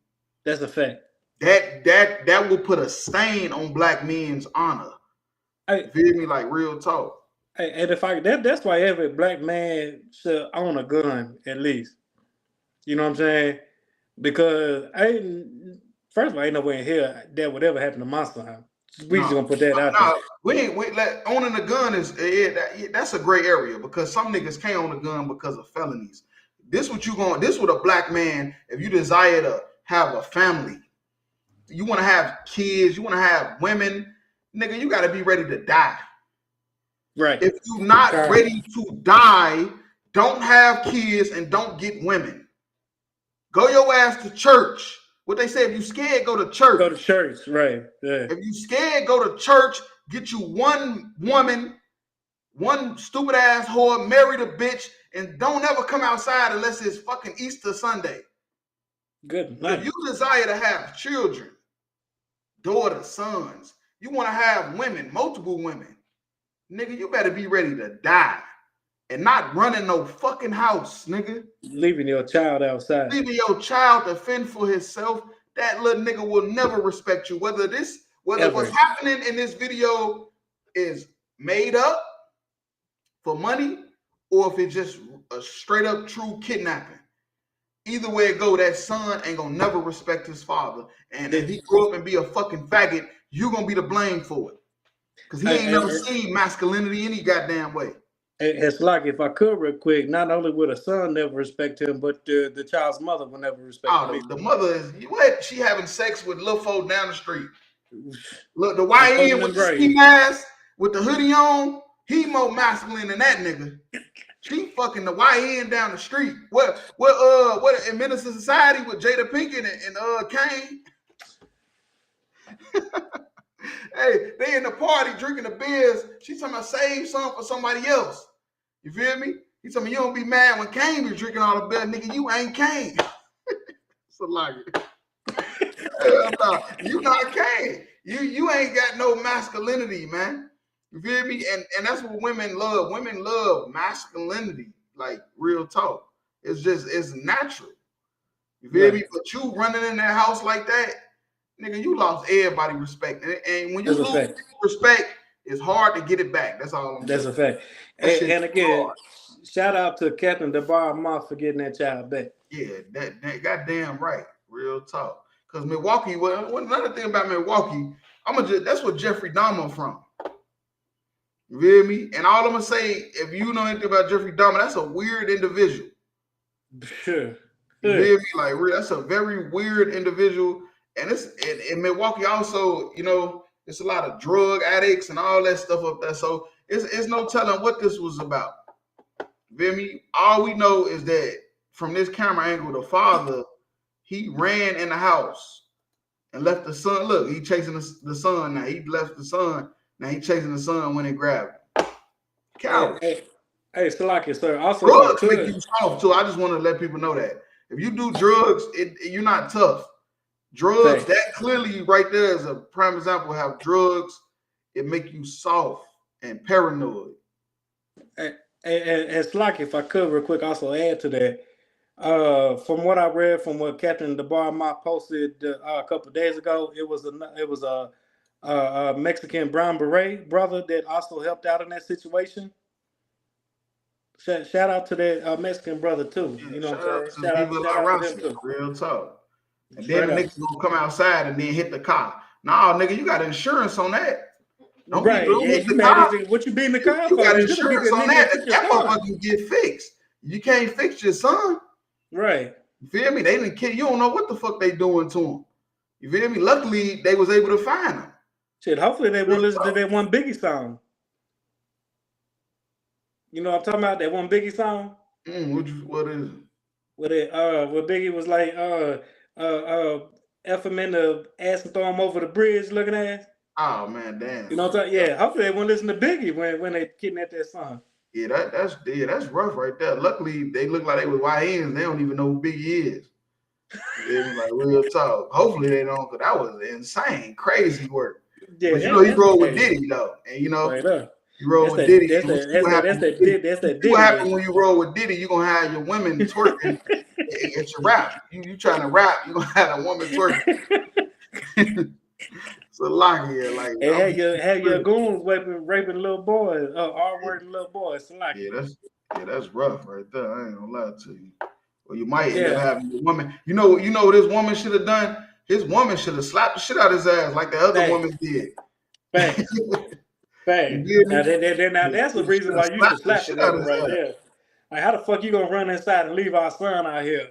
That's a fact. That will put a stain on black men's honor. You feel me? Like real talk. And if that's why every black man should own a gun at least. You know what I'm saying? Because first of all, ain't nowhere in here that would ever happen to my son. We just gonna put that out there. We like owning a gun is that's a gray area, because some niggas can't own a gun because of felonies. This what a black man, if you desire to have a family, you want to have kids, you want to have women, nigga, you got to be ready to die. Right. If you're not ready to die, don't have kids and don't get women. Go your ass to church. What they say, if you scared, go to church. Go to church, right. Yeah. If you scared, go to church, get you one woman, one stupid ass whore, marry the bitch, and don't ever come outside unless it's fucking Easter Sunday. Good night. If you desire to have children, daughters, sons, you want to have women, multiple women, nigga, you better be ready to die and not running no fucking house, nigga. Leaving your child outside. Leaving your child to fend for himself. That little nigga will never respect you. Whether what's happening in this video is made up for money or if it's just a straight up true kidnapping. Either way it go, that son ain't gonna never respect his father. And if he grow up and be a fucking faggot, you gonna be the blame for it. Because he ain't never seen masculinity any goddamn way. It's like, if I could real quick, not only would a son never respect him, but the child's mother will never respect him. The mother is what? She having sex with little folk down the street. Look, the YN with the ski mask, with the hoodie on, he more masculine than that nigga. She fucking the YN down the street. What in Minister Society with Jada Pinkett and Kane? Hey, they in the party drinking the beers. She talking about save some for somebody else. You feel me? He told me you don't be mad when Kane be drinking all the beer, nigga. You ain't Kane. So like, no, you not Kane. You ain't got no masculinity, man. You feel me? And that's what women love. Women love masculinity, like real talk. It's natural. You feel me? But you running in that house like that, nigga, you lost everybody respect. And when you lose respect, it's hard to get it back. That's all I'm saying. That's a fact. And again, shout out to Captain DeBar Moss for getting that child back. Yeah, that goddamn right. Real talk. Because Milwaukee, well, another thing about Milwaukee, that's what Jeffrey Dahmer from. You feel me? And all I'm gonna say, if you know anything about Jeffrey Dahmer, that's a weird individual. Sure. You feel me? Like, that's a very weird individual. And it's in Milwaukee also, you know, it's a lot of drug addicts and all that stuff up there. So it's no telling what this was about. You feel me? All we know is that from this camera angle, the father, he ran in the house and left the son. Look, he chasing the son now. He left the son. Now he chasing the son when they grabbed him. Coward. Hey, Salaki, sir. Also, drugs make you soft too. I just want to let people know that. If you do drugs, you're not tough. Drugs, that clearly right there is a prime example of how drugs, it make you soft and paranoid. And Salaki, if I could real quick also add to that, from what I read from what Captain DeBar Moss posted a couple of days ago, it was a Mexican brown beret brother that also helped out in that situation. Shout out to that Mexican brother too. You know what I'm saying? Shout out to them too. Real talk. And then the niggas gonna come outside and then hit the car. Nah, nigga, you got insurance on that. Don't hit the car. What you beating the car for? You got insurance on that. That motherfucker can get fixed. You can't fix your son. Right. You feel me? They didn't kill. You don't know what the fuck they doing to him. You feel me? Luckily, they was able to find him. Shit, hopefully they will listen to that one Biggie song. You know what I'm talking about? That one Biggie song? What is it? Where Biggie was like, F him in the ass and throw him over the bridge looking ass. Oh man, damn. You know what I'm talking about? Yeah, hopefully they won't listen to Biggie when they kidnap that song. Yeah, that's rough right there. Luckily, they look like they was YNs. They don't even know who Biggie is. They like real talk. Hopefully they don't, because that was insane, crazy work. Yeah, but you know he rolled with Diddy though, and you know you roll with Diddy. That's that what happens when you roll with Diddy? You are gonna have your women twerking at your rap. You trying to rap? You are gonna have a woman twerking. So like have your goons raping little boys, R-wording little boys. That's rough right there. I ain't gonna lie to you. Or you might end up having your woman. You know what this woman should have done? His woman should have slapped the shit out of his ass like the other woman did. Bang. Now that's the reason why you should slap the woman right there. Like, how the fuck you gonna run inside and leave our son out here?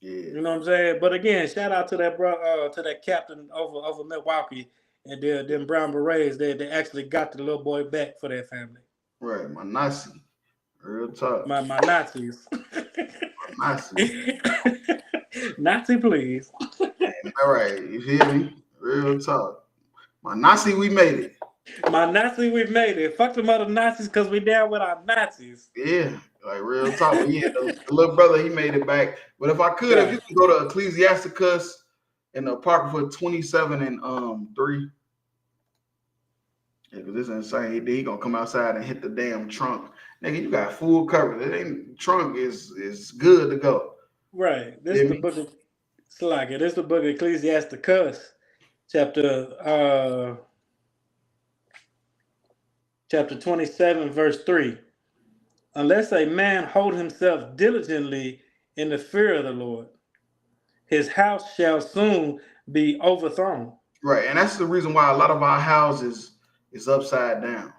Yeah. You know what I'm saying? But again, shout out to that to that captain over Milwaukee and them Brown Berets. They actually got the little boy back for their family. Right, my Nazi. Real talk. My Nazis. My Nazi. Nazi, please. All right, you hear me? Real talk. My Nazi, we made it. My Nazi, we made it. Fuck them other Nazis because we down with our Nazis. Yeah, like real talk. But yeah, the little brother, he made it back. But if I could, if you could go to Ecclesiasticus in the Apocrypha 27 and 3. Yeah, because this is insane. He gonna come outside and hit the damn trunk. Nigga, you got full coverage. It ain't trunk is good to go. Right. This is the book of Slacker. This is the book of Ecclesiasticus, chapter 27, verse 3. Unless a man hold himself diligently in the fear of the Lord, his house shall soon be overthrown. Right, and that's the reason why a lot of our houses is upside down.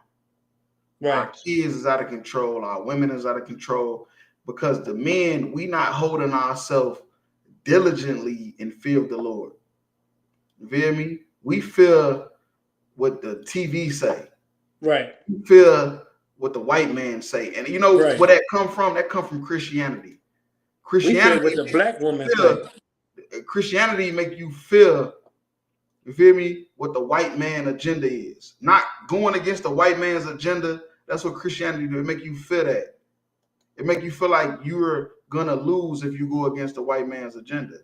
Right. Our kids is out of control. Our women is out of control because the men, we not holding ourselves diligently in fear of the Lord. You feel me? We fear what the TV say. Right. We fear what the white man say. And you know where that come from? That come from Christianity. Christianity, what the black woman say. Christianity make you feel, you feel me, what the white man agenda is. Not going against the white man's agenda. That's what Christianity do. It make you feel that. It make you feel like you're gonna lose if you go against the white man's agenda.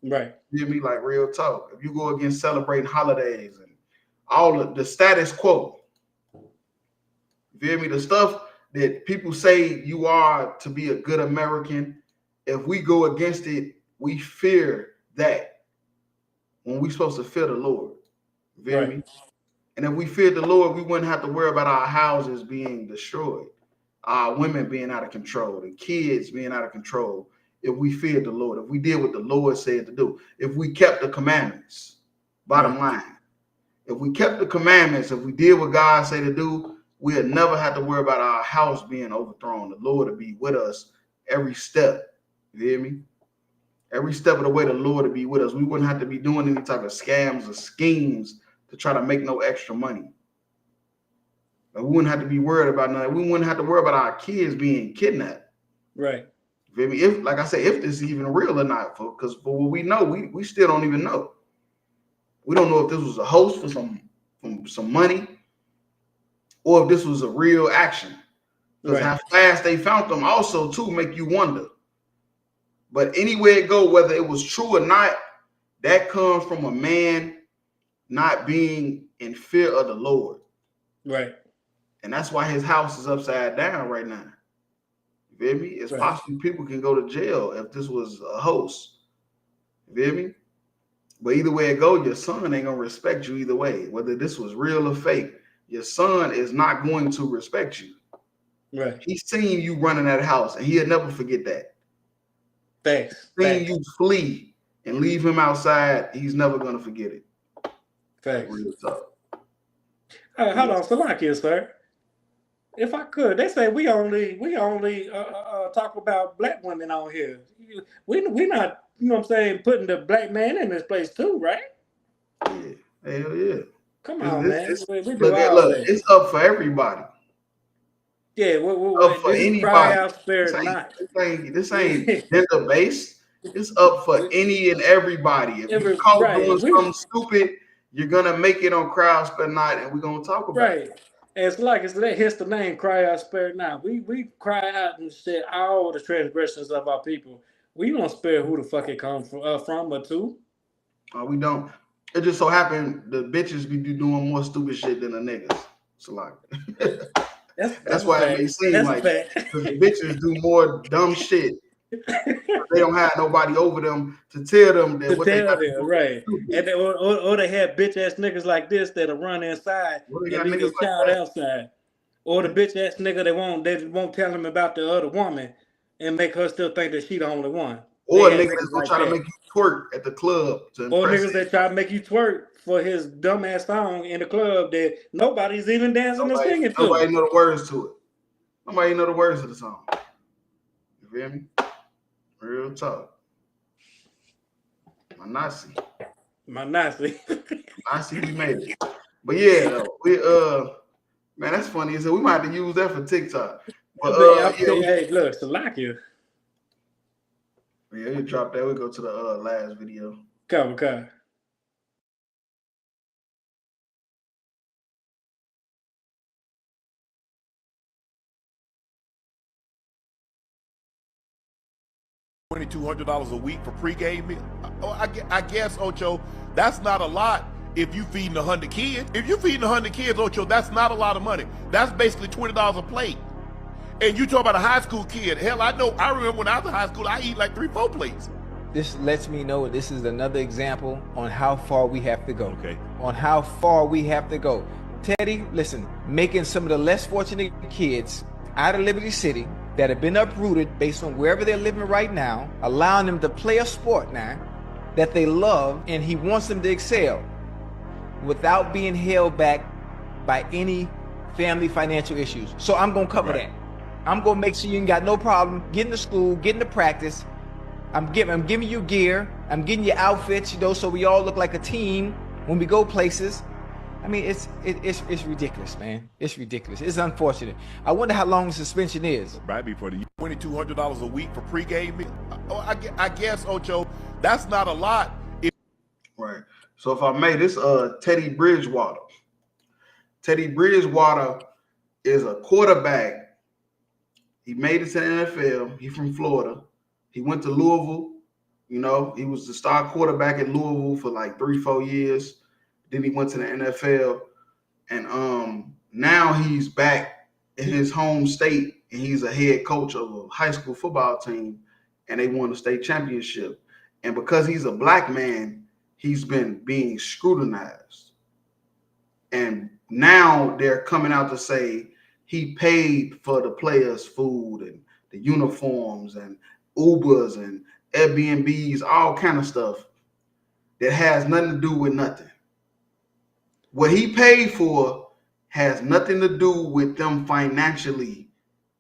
Right. You feel me? Like real talk. If you go against celebrating holidays and all of the status quo. You feel me? The stuff that people say you are to be a good American, if we go against it, we fear that when we're supposed to fear the Lord. You feel me? And if we feared the Lord, we wouldn't have to worry about our houses being destroyed, our women being out of control, the kids being out of control. If we feared the Lord, if we did what the Lord said to do, if we kept the commandments, bottom line, if we kept the commandments, if we did what God said to do, we'll never have to worry about our house being overthrown. The Lord will be with us every step. You hear me? Every step of the way, the Lord will be with us. We wouldn't have to be doing any type of scams or schemes to try to make no extra money. Like, we wouldn't have to be worried about nothing. We wouldn't have to worry about our kids being kidnapped. Right. You feel me? If, like I say, if this is even real or not, because for what we know, we still don't even know. We don't know if this was a host for some money or if this was a real action. Because how fast they found them also too make you wonder. But anywhere it go, whether it was true or not, that comes from a man not being in fear of the Lord. Right. And that's why his house is upside down right now. You feel me? It's possible people can go to jail if this was a host. You feel me? But either way it go, your son ain't gonna respect you either way. Whether this was real or fake, your son is not going to respect you. Right. He's seen you running that house and he'll never forget that. Thanks. Seeing you flee and leave him outside, he's never gonna forget it. Thanks. Real talk. Hold on, Salakia, sir. If I could, they say we only talk about black women on here. We not, you know what I'm saying, putting the black man in this place too, right? Yeah, hell yeah. Come on, man. We do look, it's up for everybody. Yeah, up for anybody. Cry out, spare not. This ain't gender based. It's up for any and everybody. If you caught doing something stupid, you're gonna make it on Cry Out Spare Not, and we're gonna talk about it. And it's like hence the name Cry Out Spare Not. We cry out and shed all the transgressions of our people. We don't spare who the fuck it comes from or to. We don't. It just so happened the bitches be doing more stupid shit than the niggas. So like that's why it may seem like because the bitches do more dumb shit. They don't have nobody over them to tell them that what they got to do. Right. And they, or they have bitch ass niggas like this that'll run inside and leave his child outside. Or the bitch ass nigga they won't tell him about the other woman and make her still think that she the only one. Or niggas that's gonna try to make you twerk at the club. Or niggas that try to make you twerk for his dumbass song in the club that nobody's even dancing and singing to. Nobody know the words to it. Nobody know the words of the song. You feel me? Real talk. My Nazi. My Nazi. Nazi, he made it. But yeah, we man, that's funny. So we might have to use that for TikTok. But Hey, look, Salakia. Yeah, we drop that. We go to the last video. Come. $2,200 a week for pregame meal. I guess, Ocho, that's not a lot if you feeding 100 kids. If you're feeding 100 kids, Ocho, that's not a lot of money. That's basically $20 a plate. And you talk about a high school kid. Hell, I remember when I was in high school, I eat like 3-4 plates. This lets me know this is another example on how far we have to go. Okay. On how far we have to go. Teddy, listen, making some of the less fortunate kids out of Liberty City that have been uprooted based on wherever they're living right now, allowing them to play a sport now that they love, and he wants them to excel without being held back by any family financial issues. So I'm going to cover that. I'm going to make sure you ain't got no problem getting to school, getting to practice. I'm giving you gear. I'm getting you outfits, so we all look like a team when we go places. I mean, it's ridiculous, man. It's ridiculous. It's unfortunate. I wonder how long the suspension is. Might be for the $2,200 a week for pregame meal. I guess, Ocho, that's not a lot. Right. So if I may, this Teddy Bridgewater. Teddy Bridgewater is a quarterback. He made it to the NFL. He's from Florida. He went to Louisville. He was the star quarterback at Louisville for like 3-4 years. Then he went to the NFL, and now he's back in his home state, and he's a head coach of a high school football team, and they won the state championship. And because he's a black man, he's been being scrutinized. And now they're coming out to say he paid for the players' food and the uniforms and Ubers and Airbnbs, all kind of stuff that has nothing to do with nothing. What he paid for has nothing to do with them financially.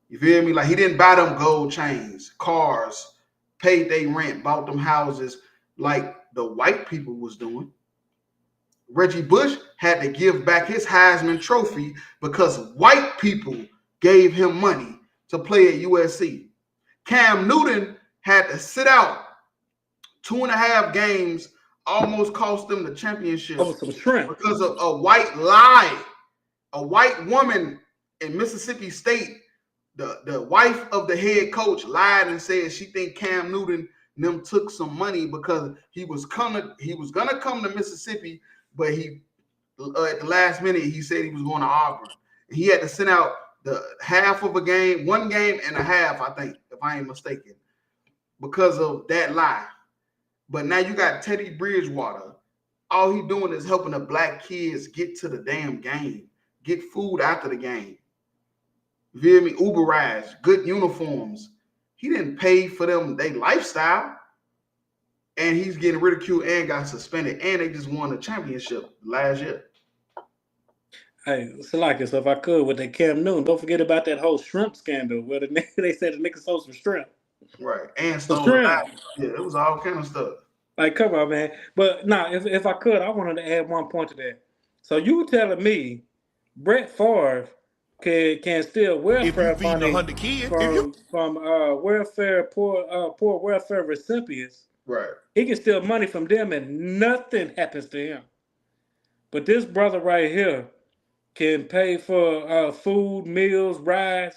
You feel me? Like, he didn't buy them gold chains, cars, paid their rent, bought them houses like the white people was doing. Reggie Bush had to give back his Heisman Trophy because white people gave him money to play at USC. Cam Newton had to sit out 2.5 games, almost cost them the championship because of a white lie. A white woman in Mississippi State, the wife of the head coach, lied and said she think Cam Newton and them took some money because he was gonna come to Mississippi, but he at the last minute he said he was going to Auburn. He had to send out the half of a game, 1.5 games, I think, if I ain't mistaken, because of that lie. But now you got Teddy Bridgewater. All he doing is helping the black kids get to the damn game, get food after the game. You feel me? Uber rides, good uniforms. He didn't pay for them, they lifestyle. And he's getting ridiculed and got suspended. And they just won the championship last year. Hey, Salaki, so if I could, with that Cam Newton, don't forget about that whole shrimp scandal where they said the nigga sold some shrimp. Right. And stole yeah, it was all kind of stuff. Like, come on, man. But nah, if I could, I wanted to add one point to that. So you telling me Brett Favre can steal welfare money from welfare poor welfare recipients. Right. He can steal money from them and nothing happens to him. But this brother right here can pay for food, meals, rides,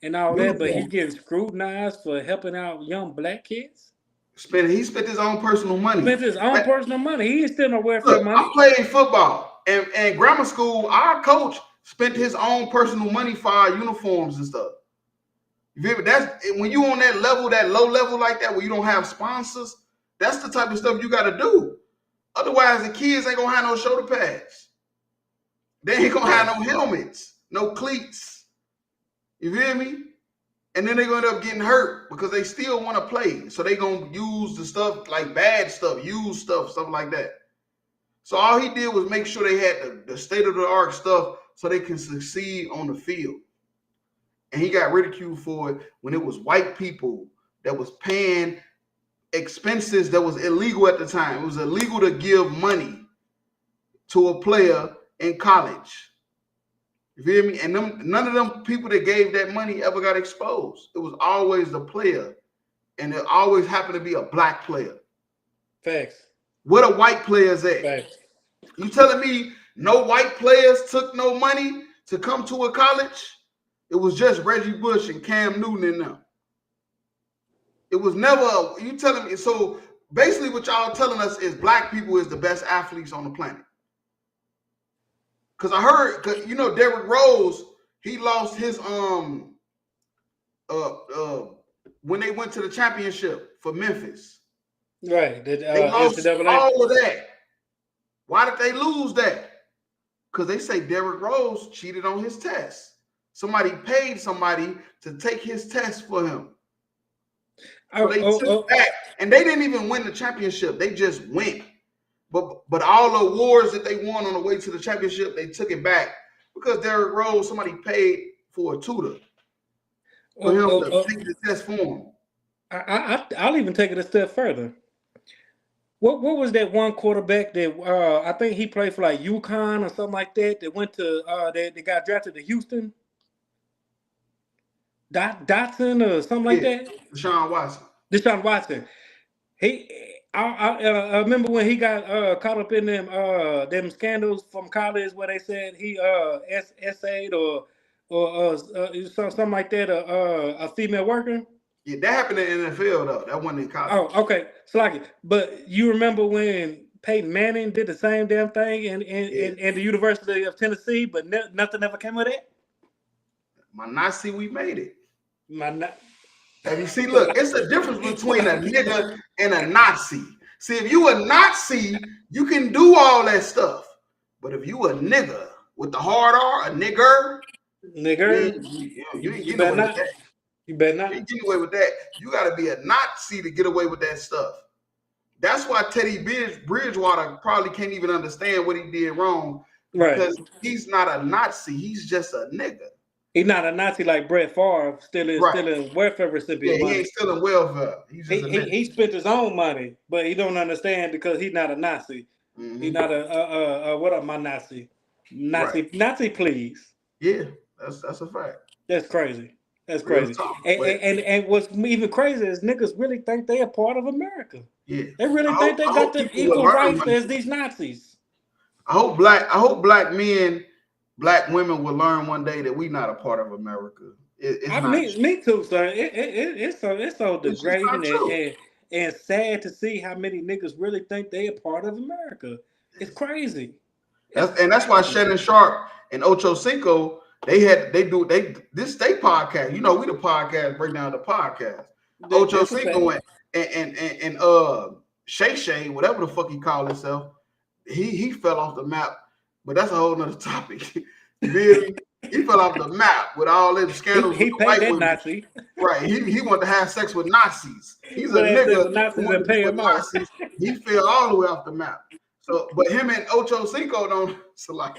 and all that, but he's getting scrutinized for helping out young black kids. He spent his own personal money. He ain't still no welfare money. I played football and grammar school. Our coach spent his own personal money for our uniforms and stuff. You feel me? That's when you on that level, that low level like that, where you don't have sponsors. That's the type of stuff you got to do. Otherwise, the kids ain't gonna have no shoulder pads. They ain't gonna have no helmets, no cleats. You feel me? And then they're gonna end up getting hurt because they still want to play. So they gonna use the stuff like bad stuff, used stuff, stuff like that. So all he did was make sure they had the state-of-the-art stuff so they can succeed on the field. And he got ridiculed for it when it was white people that was paying expenses that was illegal at the time. It was illegal to give money to a player in college. You feel me? And none of them people that gave that money ever got exposed. It was always the player, and it always happened to be a black player. Facts. Where the white players at? Facts. You telling me no white players took no money to come to a college? It was just Reggie Bush and Cam Newton and them. It was never, you telling me, so basically what y'all telling us is black people is the best athletes on the planet. Because I heard, Derrick Rose, he lost his, when they went to the championship for Memphis. Right. They lost all of that. Why did they lose that? Because they say Derrick Rose cheated on his test. Somebody paid somebody to take his test for him. So they took back, and they didn't even win the championship. They just went. But all the awards that they won on the way to the championship, they took it back because Derrick Rose, somebody paid for a tutor for him to take the test for him. I'll even take it a step further. What was that one quarterback that I think he played for like UConn or something like that went to they got drafted to Houston? Dotson or something like that? Deshaun Watson. I remember when he got caught up in them scandals from college where they said he essayed or something like that a female worker. Yeah, that happened in the NFL though. That wasn't in college. Oh, okay. But you remember when Peyton Manning did the same damn thing in the University of Tennessee, but nothing ever came of it? My Nazi, we made it. Have you seen? Look, it's a difference between a nigga and a Nazi. See, if you a Nazi, you can do all that stuff. But if you a nigga with the hard R, a nigger, you ain't getting away with that. You better not. You ain't getting away with that. You got to be a Nazi to get away with that stuff. That's why Teddy Bridgewater probably can't even understand what he did wrong. Right. Because he's not a Nazi. He's just a nigga. He's not a Nazi like Brett Favre, still in welfare recipient money. He ain't stealing welfare. He spent his own money, but he don't understand because he's not a Nazi. Mm-hmm. He's not what up, my Nazi? Nazi, please. Yeah, that's a fact. That's crazy. That's crazy. And what's even crazier is niggas really think they are part of America. Yeah. They really think they got the equal rights as these Nazis. I hope black men, black women will learn one day that we not a part of America. Me too, sir. It's so degrading and sad to see how many niggas really think they a part of America. It's crazy. That's why Shannon Sharp and Ocho Cinco this state podcast. You know, we the podcast break down the podcast. Ocho Cinco and Shay, whatever the fuck he called himself, he fell off the map. But that's a whole nother topic. Really? He fell off the map with all them scandals. He paid that Nazi. Right. He wanted to have sex with Nazis. He's a nigga. Nazis and pay him off. He fell all the way off the map. So, but him and Ocho Cinco don't. So like,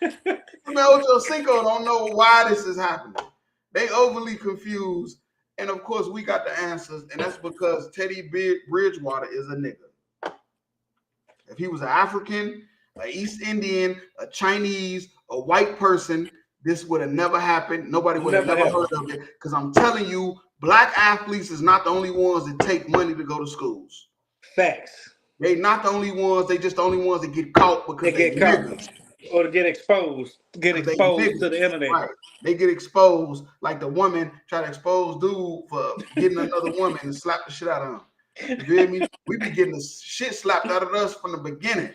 him and Ocho Cinco don't know why this is happening. They overly confused, and of course we got the answers, and that's because Teddy Bridgewater is a nigga. If he was an African, an East Indian, a Chinese, a white person, this would have never happened. Nobody would have never heard of it. Because I'm telling you, black athletes is not the only ones that take money to go to schools. Facts. They not the only ones. They just the only ones that get caught because they get caught or to get exposed. To the internet. Right. They get exposed like the woman try to expose dude for getting another woman and slap the shit out of him. You feel me? We be getting the shit slapped out of us from the beginning.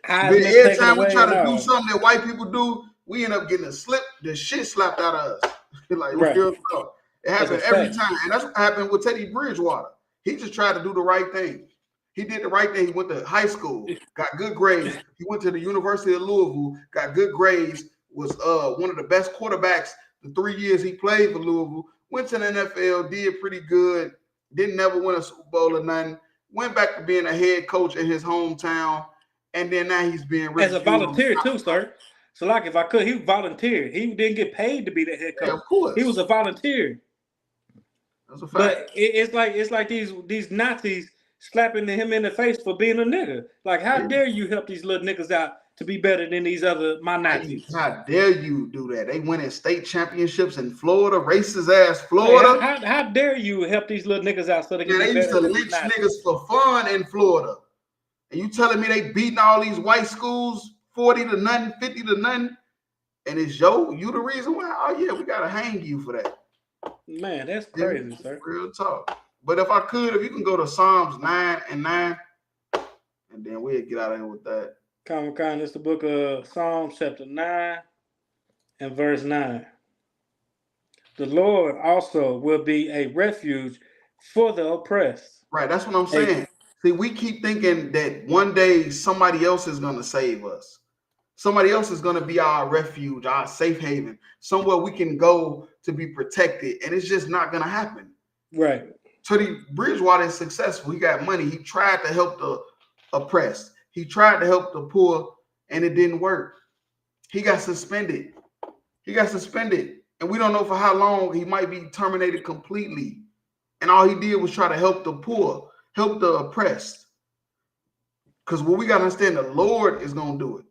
Every time we try to do something that white people do, we end up getting the shit slapped out of us. Like, right. It happens every time. And that's what happened with Teddy Bridgewater. He just tried to do the right thing. He did the right thing. He went to high school, got good grades. He went to the University of Louisville, got good grades, was one of the best quarterbacks the 3 years he played for Louisville. Went to the NFL, did pretty good, didn't never win a Super Bowl or nothing. Went back to being a head coach in his hometown, and then now he's being as a volunteer too, sir. So, like, if I could, he volunteered. He didn't get paid to be the head coach. Yeah, of course. He was a volunteer. That's a fact. But it's like these Nazis slapping him in the face for being a nigga. Like, how dare you help these little niggas out to be better than these other Nazis? How dare you do that? They winning state championships in Florida, racist ass Florida. How dare you help these little niggas out so they can be they used better to than lynch Nazis? niggas for fun in Florida. And you telling me they beating all these white schools 40-0, 50-0, and it's you the reason why? Oh yeah, we gotta hang you for that. Man, that's crazy, sir. Real talk. But if you can go to Psalms 9:9, and then we'll get out of here with that. Common Con, it's the book of Psalms chapter 9 and verse 9. The Lord also will be a refuge for the oppressed. Right, that's what I'm saying. See, we keep thinking that one day somebody else is going to save us. Somebody else is going to be our refuge, our safe haven, somewhere we can go to be protected, and it's just not going to happen. Right. Teddy Bridgewater is successful. He got money. He tried to help the oppressed. He tried to help the poor, and it didn't work. He got suspended. And we don't know for how long. He might be terminated completely. And all he did was try to help the poor, help the oppressed. Because what we got to understand, the Lord is going to do it.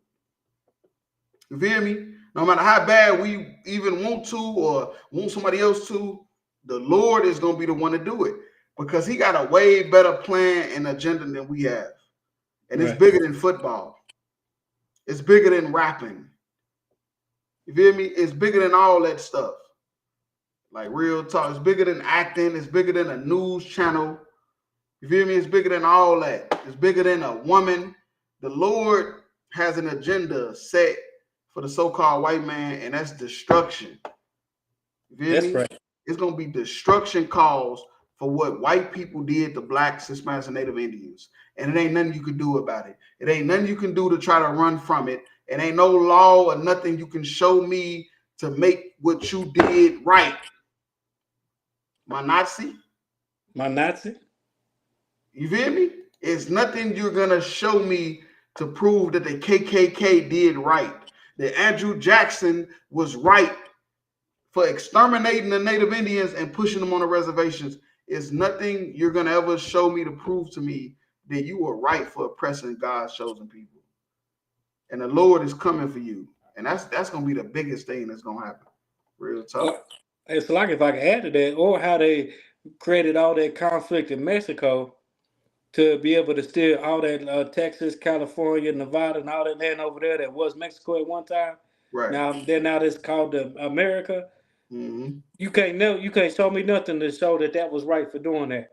You feel me? No matter how bad we even want to or want somebody else to, the Lord is going to be the one to do it. Because he got a way better plan and agenda than we have. And it's bigger than football. It's bigger than rapping. You feel me? It's bigger than all that stuff. Like real talk. It's bigger than acting. It's bigger than a news channel. You feel me? It's bigger than all that. It's bigger than a woman. The Lord has an agenda set for the so-called white man, and that's destruction. You feel me? Right. It's going to be destruction caused for what white people did to blacks, Hispanics, and Native Indians. And it ain't nothing you can do about it. It ain't nothing you can do to try to run from it. It ain't no law or nothing you can show me to make what you did right. My Nazi? You feel me? It's nothing you're going to show me to prove that the KKK did right. That Andrew Jackson was right for exterminating the Native Indians and pushing them on the reservations. It's nothing you're going to ever show me to prove to me that you were right for oppressing God's chosen people. And the Lord is coming for you. And that's going to be the biggest thing that's going to happen. Real talk. It's like, if I can add to that, or how they created all that conflict in Mexico to be able to steal all that Texas, California, Nevada, and all that land over there that was Mexico at one time. Right. Now it's called America. Mm-hmm. You can't show me nothing to show that was right for doing that.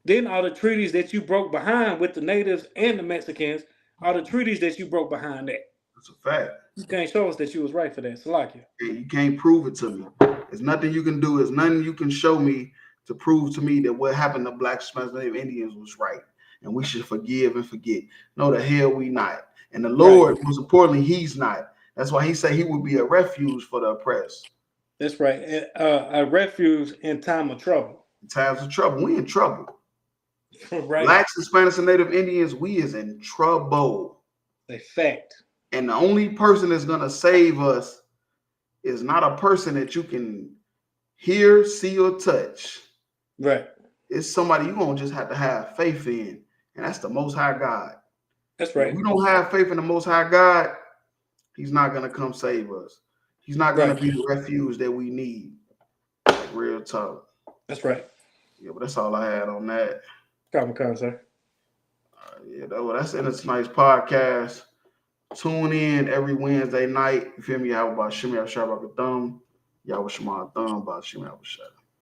Then all the treaties that you broke behind with the natives and the Mexicans are the treaties that you broke behind that. That's a fact. You can't show us that you was right for that. Salakia. You can't prove it to me. There's nothing you can do. There's nothing you can show me to prove to me that what happened to blacks, Hispanics, Native Indians was right. And we should forgive and forget. No, the hell we not. And the Lord, most importantly, he's not. That's why he said he would be a refuge for the oppressed. That's right. A refuge in time of trouble. In times of trouble. We in trouble. Right. Blacks, Hispanics, and Native Indians, we is in trouble. A fact. And the only person that's going to save us is not a person that you can hear, see, or touch. Right. It's somebody you're going to just have to have faith in. And that's the Most High God. That's right. If we don't have faith in the Most High God, he's not going to come save us. He's not going to be the refuge that we need. Like real talk. That's right. Yeah, but that's all I had on that. Come, sir. That's in tonight's podcast. Tune in every Wednesday night. You feel me? Y'all about Shimmy Al Shabbat Thumb. Y'all with Shema Thumb about Shimmy Al Shabbat.